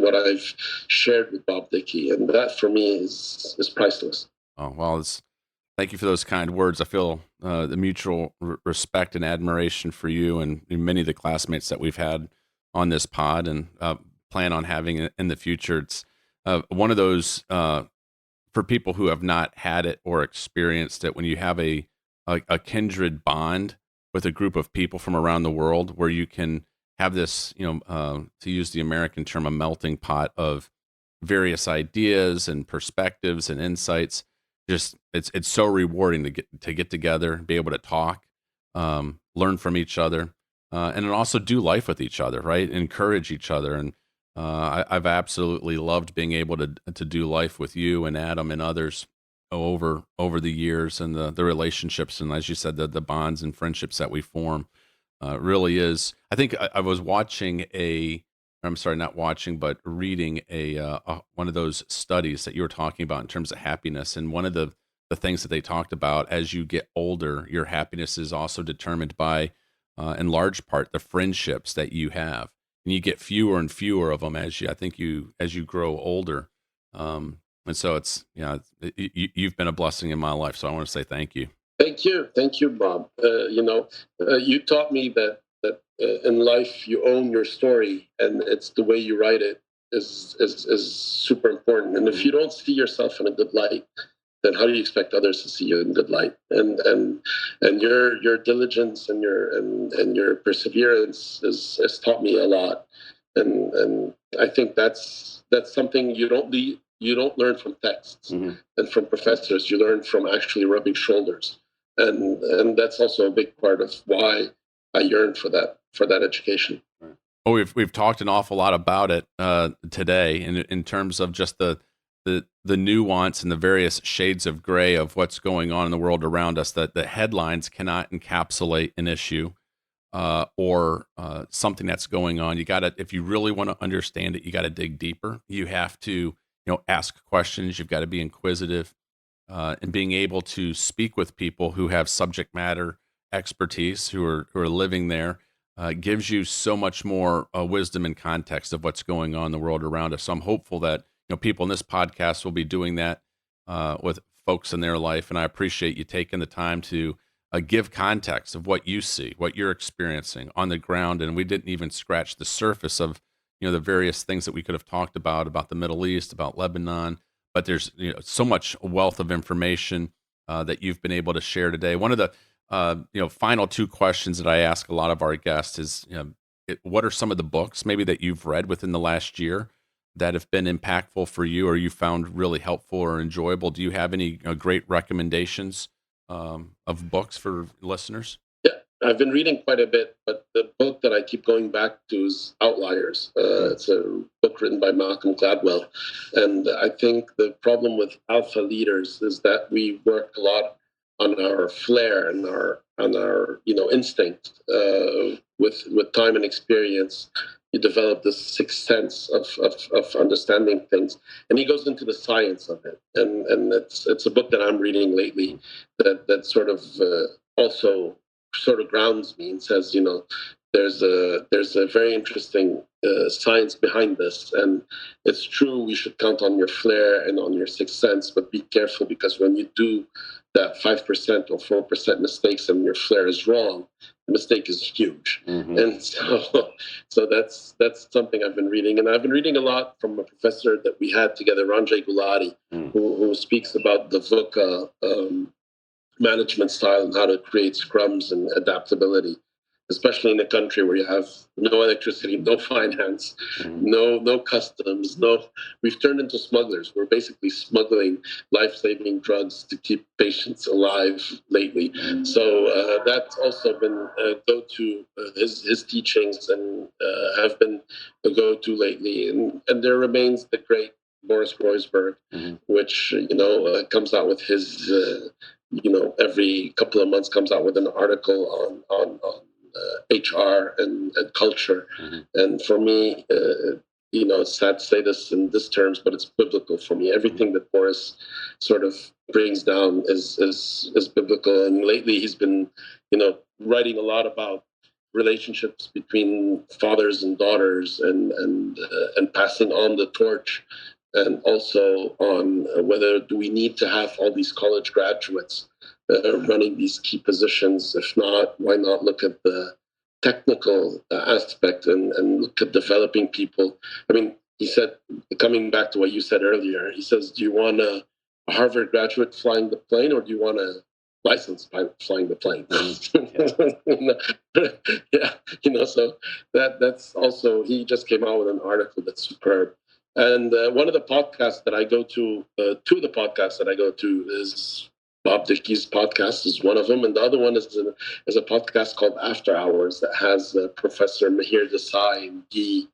what I've shared with Bob Dickie. And that for me is priceless. Oh, well, thank you for those kind words. I feel the mutual respect and admiration for you and many of the classmates that we've had on this pod and plan on having in the future. It's one of those for people who have not had it or experienced it, when you have a kindred bond with a group of people from around the world where you can have this, to use the American term, a melting pot of various ideas and perspectives and insights. Just it's so rewarding to get together, be able to talk, learn from each other, and then also do life with each other, right? Encourage each other, and I've absolutely loved being able to do life with you and Adam and others over the years, and the relationships, and as you said, the bonds and friendships that we form. Really is. I think I was watching not watching, but reading one of those studies that you were talking about in terms of happiness. And one of the things that they talked about, as you get older, your happiness is also determined by, in large part, the friendships that you have. And you get fewer and fewer of them as you grow older. And so you've been a blessing in my life. So I want to say thank you. Thank you, Bob. You taught me that in life you own your story, and it's the way you write it is super important. And if you don't see yourself in a good light, then how do you expect others to see you in good light? And your diligence and your perseverance has taught me a lot. And I think that's something you don't learn from texts and from professors. You learn from actually rubbing shoulders, and that's also a big part of why I yearn for that education. Well, we've talked an awful lot about it today, in terms of just the nuance and the various shades of gray of what's going on in the world around us. That the headlines cannot encapsulate an issue or something that's going on. You got to, if you really want to understand it, you got to dig deeper. You have to, ask questions. You've got to be inquisitive, and being able to speak with people who have subject matter expertise, who are living there. Gives you so much more wisdom and context of what's going on in the world around us. So I'm hopeful that people in this podcast will be doing that with folks in their life, and I appreciate you taking the time to give context of what you see, what you're experiencing on the ground. And we didn't even scratch the surface of the various things that we could have talked about the Middle East, about Lebanon. But there's so much wealth of information that you've been able to share today. One of the final two questions that I ask a lot of our guests is, what are some of the books maybe that you've read within the last year that have been impactful for you, or you found really helpful or enjoyable? Do you have any great recommendations of books for listeners? Yeah, I've been reading quite a bit, but the book that I keep going back to is Outliers. It's a book written by Malcolm Gladwell. And I think the problem with alpha leaders is that we work a lot on our flair and our instinct. With time and experience, you develop this sixth sense of understanding things. And he goes into the science of it. And it's a book that I'm reading lately that sort of also sort of grounds me and says, there's a very interesting science behind this, and it's true. We should count on your flair and on your sixth sense, but be careful, because when you do that 5% or 4% mistakes and your flair is wrong, the mistake is huge. And so that's something I've been reading, and I've been reading a lot from a professor that we had together, Ranjay Gulati, who speaks about the VUCA management style and how to create scrums and adaptability, especially in a country where you have no electricity, no finance, no customs, we've turned into smugglers. We're basically smuggling life-saving drugs to keep patients alive lately. So that's also been a go-to, his teachings and have been a go-to lately. And there remains the great Boris Groysberg, which, comes out with his, every couple of months comes out with an article on HR and culture. And for me, it's sad to say this in this terms, but it's biblical for me. Everything that Boris sort of brings down is biblical. And lately he's been, writing a lot about relationships between fathers and daughters and passing on the torch, and also on whether do we need to have all these college graduates running these key positions. If not, why not look at the technical aspect and look at developing people? I mean, he said, coming back to what you said earlier, he says, do you want a Harvard graduate flying the plane, or do you want a licensed pilot flying the plane? So that's also, he just came out with an article that's superb. And one of the podcasts that I go to, two of the podcasts that I go to is Bob Dickie's podcast is one of them. And the other one is a podcast called After Hours that has Professor Mahir Desai and Guy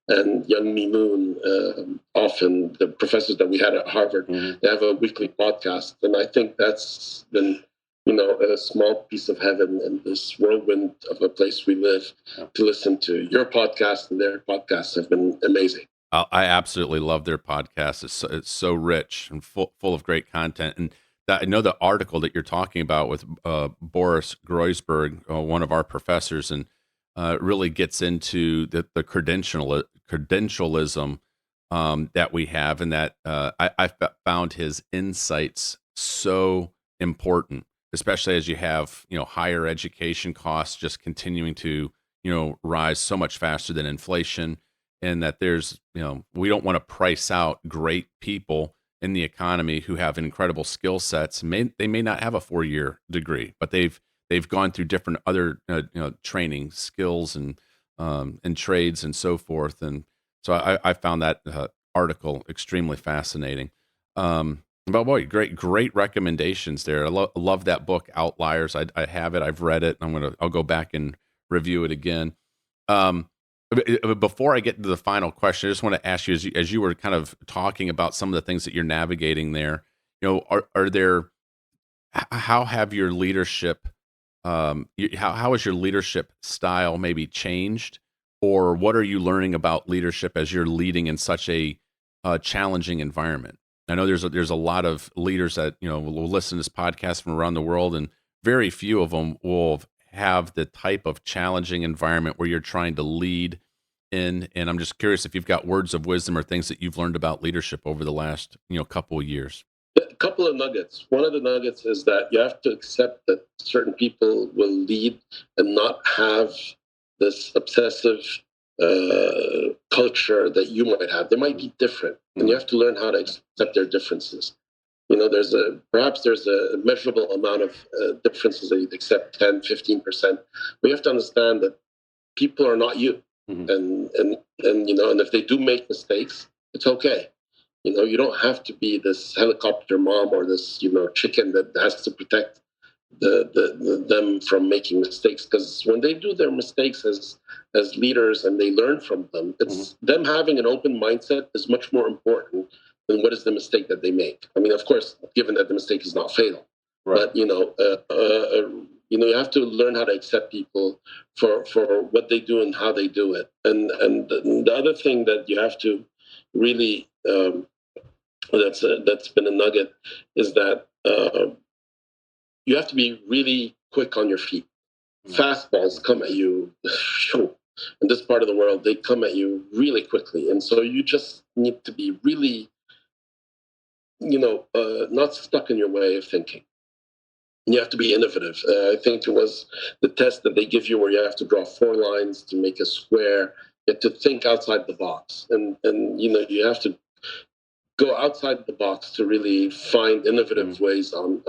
and Young Mi Moon, often the professors that we had at Harvard. They have a weekly podcast. And I think that's been, a small piece of heaven in this whirlwind of a place we live to listen to. Your podcast and their podcasts have been amazing. I absolutely love their podcast. It's so rich and full of great content. And I know the article that you're talking about with Boris Groysberg, one of our professors, and really gets into the credentialism that we have, and that I found his insights so important, especially as you have higher education costs just continuing to rise so much faster than inflation. And that there's, we don't want to price out great people in the economy who have incredible skill sets. They may not have a 4-year degree, but they've gone through different other training skills and trades and so forth. And so I found that article extremely fascinating. But boy, great recommendations there. I love that book, Outliers. I have it. I've read it. I'll go back and review it again. Before I get to the final question, I just want to ask you, as you were kind of talking about some of the things that you're navigating there, are there, how have your leadership, how has your leadership style maybe changed, or what are you learning about leadership as you're leading in such a challenging environment? I know there's a lot of leaders that will listen to this podcast from around the world, and very few of them will have the type of challenging environment where you're trying to lead in. And I'm just curious if you've got words of wisdom or things that you've learned about leadership over the last couple of years. A couple of nuggets. One of the nuggets is that you have to accept that certain people will lead and not have this obsessive culture that you might have. They might be different, and you have to learn how to accept their differences. Perhaps there's a measurable amount of differences that you'd accept, 10, 15%. But you have to understand that people are not you. And if they do make mistakes, it's okay. You don't have to be this helicopter mom or this, chicken that has to protect them from making mistakes. Because when they do their mistakes as leaders and they learn from them, it's them having an open mindset is much more important than what is the mistake that they make. I mean, of course, given that the mistake is not fatal, right. But you have to learn how to accept people for what they do and how they do it. And the other thing that you have to really that's been a nugget is that you have to be really quick on your feet. Fastballs come at you. In this part of the world, they come at you really quickly, and so you just need to be really, not stuck in your way of thinking. You have to be innovative. I think it was the test that they give you where you have to draw 4 lines to make a square. You have to think outside the box, and you have to go outside the box to really find innovative ways on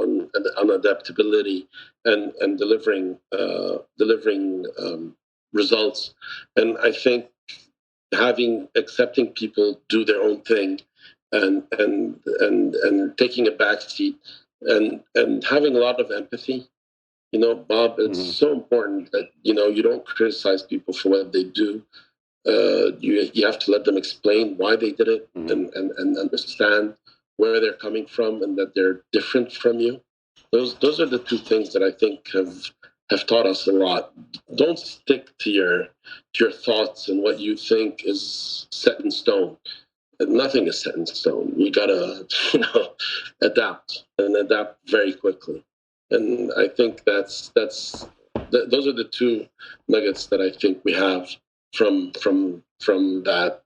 adaptability and delivering results. And I think accepting people do their own thing and taking a back seat and having a lot of empathy. Bob, it's so important that you don't criticize people for what they do. You have to let them explain why they did it and understand where they're coming from and that they're different from you. Those are the 2 things that I think have taught us a lot. Don't stick to your thoughts and what you think is set in stone. Nothing is set in stone. You gotta adapt very quickly. And I think those are the 2 nuggets that I think we have from that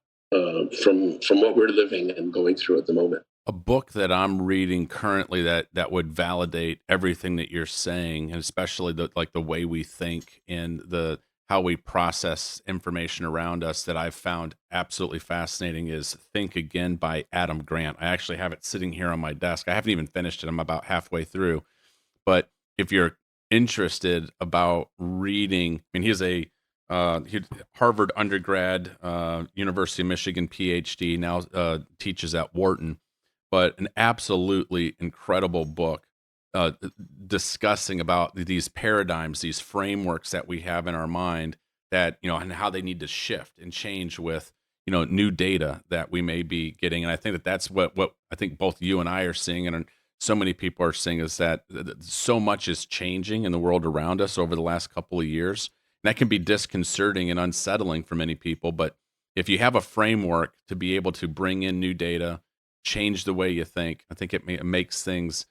from what we're living and going through at the moment. A book that I'm reading currently that would validate everything that you're saying, and especially the way we think and how we process information around us, that I've found absolutely fascinating, is Think Again by Adam Grant. I actually have it sitting here on my desk. I haven't even finished it. I'm about halfway through. But if you're interested about reading, I mean, he's a Harvard undergrad, University of Michigan PhD, now teaches at Wharton, but an absolutely incredible book discussing about these paradigms, these frameworks that we have in our mind that, and how they need to shift and change with, new data that we may be getting. And I think that's what I think both you and I are seeing, and so many people are seeing, is that so much is changing in the world around us over the last couple of years. And that can be disconcerting and unsettling for many people. But if you have a framework to be able to bring in new data, change the way you think, I think it makes things,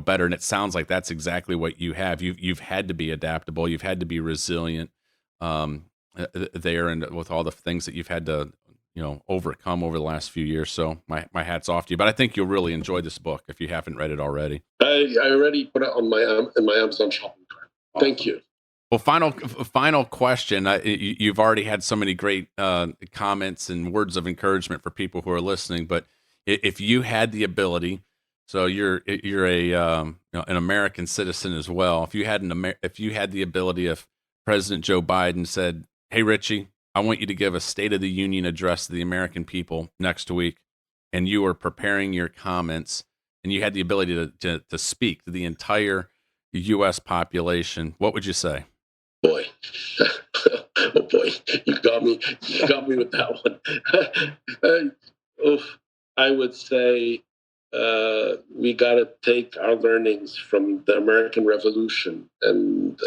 better. And it sounds like that's exactly what you have. You've had to be adaptable. You've had to be resilient there, and with all the things that you've had to, overcome over the last few years. So my hat's off to you. But I think you'll really enjoy this book if you haven't read it already. I already put it on my Amazon shopping cart. Awesome. Thank you. Well, final question. You've already had so many great comments and words of encouragement for people who are listening. But If you had the ability, so you're a an American citizen as well. If you had the ability, if President Joe Biden said, "Hey Richie, I want you to give a State of the Union address to the American people next week," and you were preparing your comments, and you had the ability to speak to the entire U.S. population, what would you say? Boy, oh boy, you got me. You got me with that one. I would say we got to take our learnings from the American Revolution, and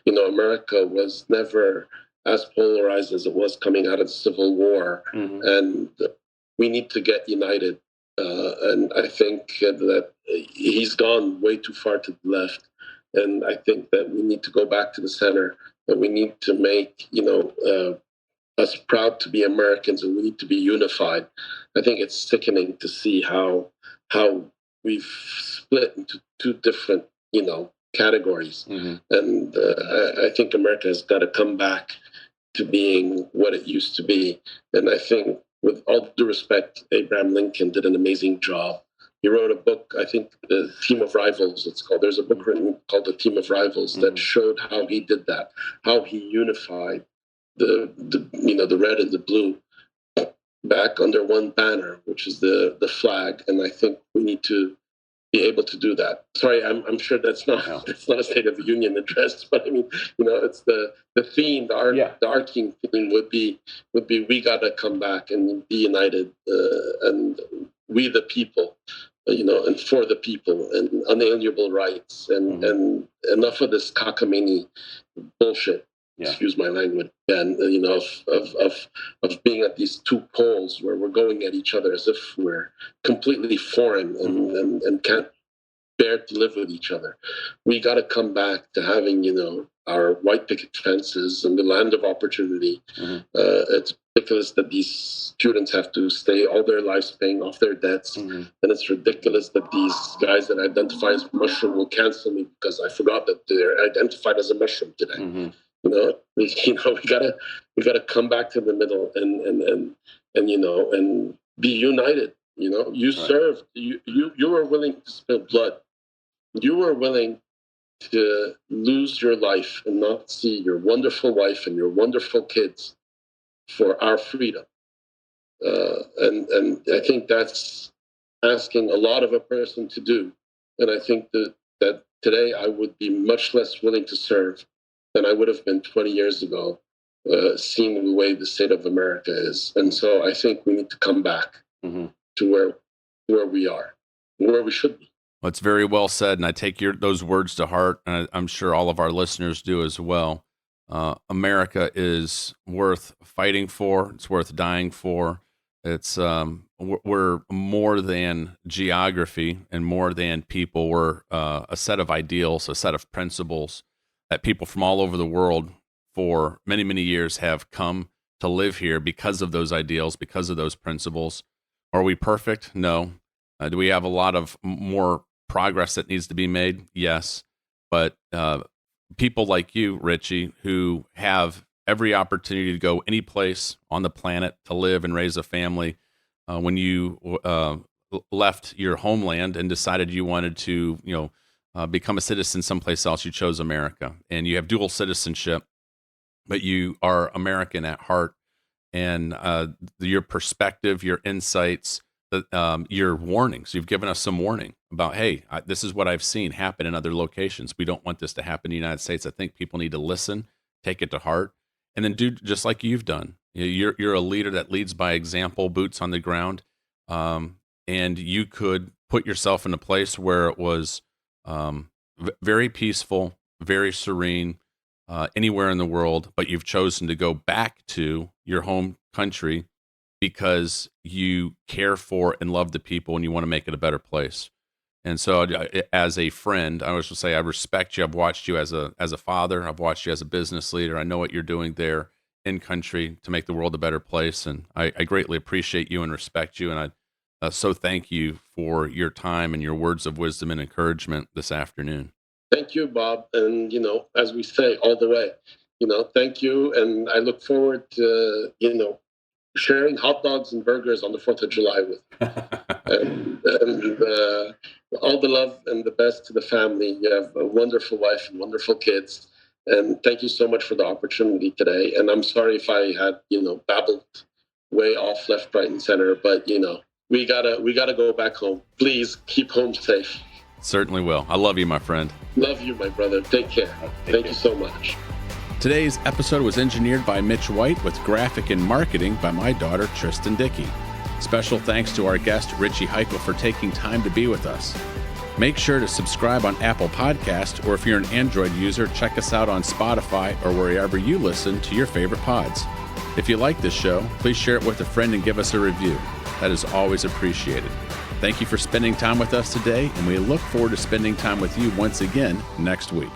America was never as polarized as it was coming out of the Civil War, and we need to get united. And I think that he's gone way too far to the left. And I think that we need to go back to the center, that we need to make, us proud to be Americans, and we need to be unified. I think it's sickening to see how we've split into two different, categories. And I think America has got to come back to being what it used to be. And I think, with all due respect, Abraham Lincoln did an amazing job. He wrote a book, I think, The Team of Rivals, it's called. There's a book written called The Team of Rivals that showed how he did that, how he unified the red and the blue back under one banner, which is the flag. And I think we need to be able to do that. Sorry, I'm sure that's not a State of the Union address, but I mean, it's the theme, the arcing theme would be we got to come back and be united, and we the people. And for the people, and unalienable rights, and enough of this cockamamie bullshit. Excuse my language. And of being at these two poles where we're going at each other as if we're completely foreign and can't bear to live with each other. We got to come back to having our white picket fences and the land of opportunity. It's ridiculous that these students have to stay all their lives paying off their debts. And it's ridiculous that these guys that identify as mushroom will cancel me because I forgot that they're identified as a mushroom today. We gotta come back to the middle and be united. You served. You were willing to spill blood. You were willing to lose your life and not see your wonderful wife and your wonderful kids for our freedom. And I think that's asking a lot of a person to do. And I think that today I would be much less willing to serve than I would have been 20 years ago, seeing the way the state of America is. And so I think we need to come back to where we are, where we should be. Well, it's very well said, and I take those words to heart, and I'm sure all of our listeners do as well. America is worth fighting for. It's worth dying for. It's we're more than geography and more than people. We're a set of ideals, a set of principles that people from all over the world for many, many years have come to live here because of those ideals, because of those principles. Are we perfect? No. Do we have a lot of more progress that needs to be made? Yes. But people like you, Richie, who have every opportunity to go any place on the planet to live and raise a family, when you left your homeland and decided you wanted to, become a citizen someplace else, you chose America, and you have dual citizenship, but you are American at heart. And your perspective, your insights, your warnings, you've given us some warning about, hey, this is what I've seen happen in other locations. We don't want this to happen in the United States. I think people need to listen, take it to heart, and then do just like you've done. You're a leader that leads by example, boots on the ground, and you could put yourself in a place where it was very peaceful, very serene, anywhere in the world, but you've chosen to go back to your home country because you care for and love the people and you want to make it a better place. And so as a friend, I always will say, I respect you. I've watched you as a father. I've watched you as a business leader. I know what you're doing there in country to make the world a better place. And I greatly appreciate you and respect you. And I so thank you for your time and your words of wisdom and encouragement this afternoon. Thank you, Bob. And, as we say all the way, thank you. And I look forward to, sharing hot dogs and burgers on the 4th of July with you. and all the love and the best to the family. You have a wonderful wife and wonderful kids. And thank you so much for the opportunity today. And I'm sorry if I had, babbled way off left, right, and center. But, we gotta go back home. Please keep home safe. Certainly will. I love you, my friend. Love you, my brother. Take care. Thank you so much. Today's episode was engineered by Mitch White with graphic and marketing by my daughter, Tristan Dickie. Special thanks to our guest, Richie Haykel, for taking time to be with us. Make sure to subscribe on Apple Podcast, or if you're an Android user, check us out on Spotify or wherever you listen to your favorite pods. If you like this show, please share it with a friend and give us a review. That is always appreciated. Thank you for spending time with us today, and we look forward to spending time with you once again next week.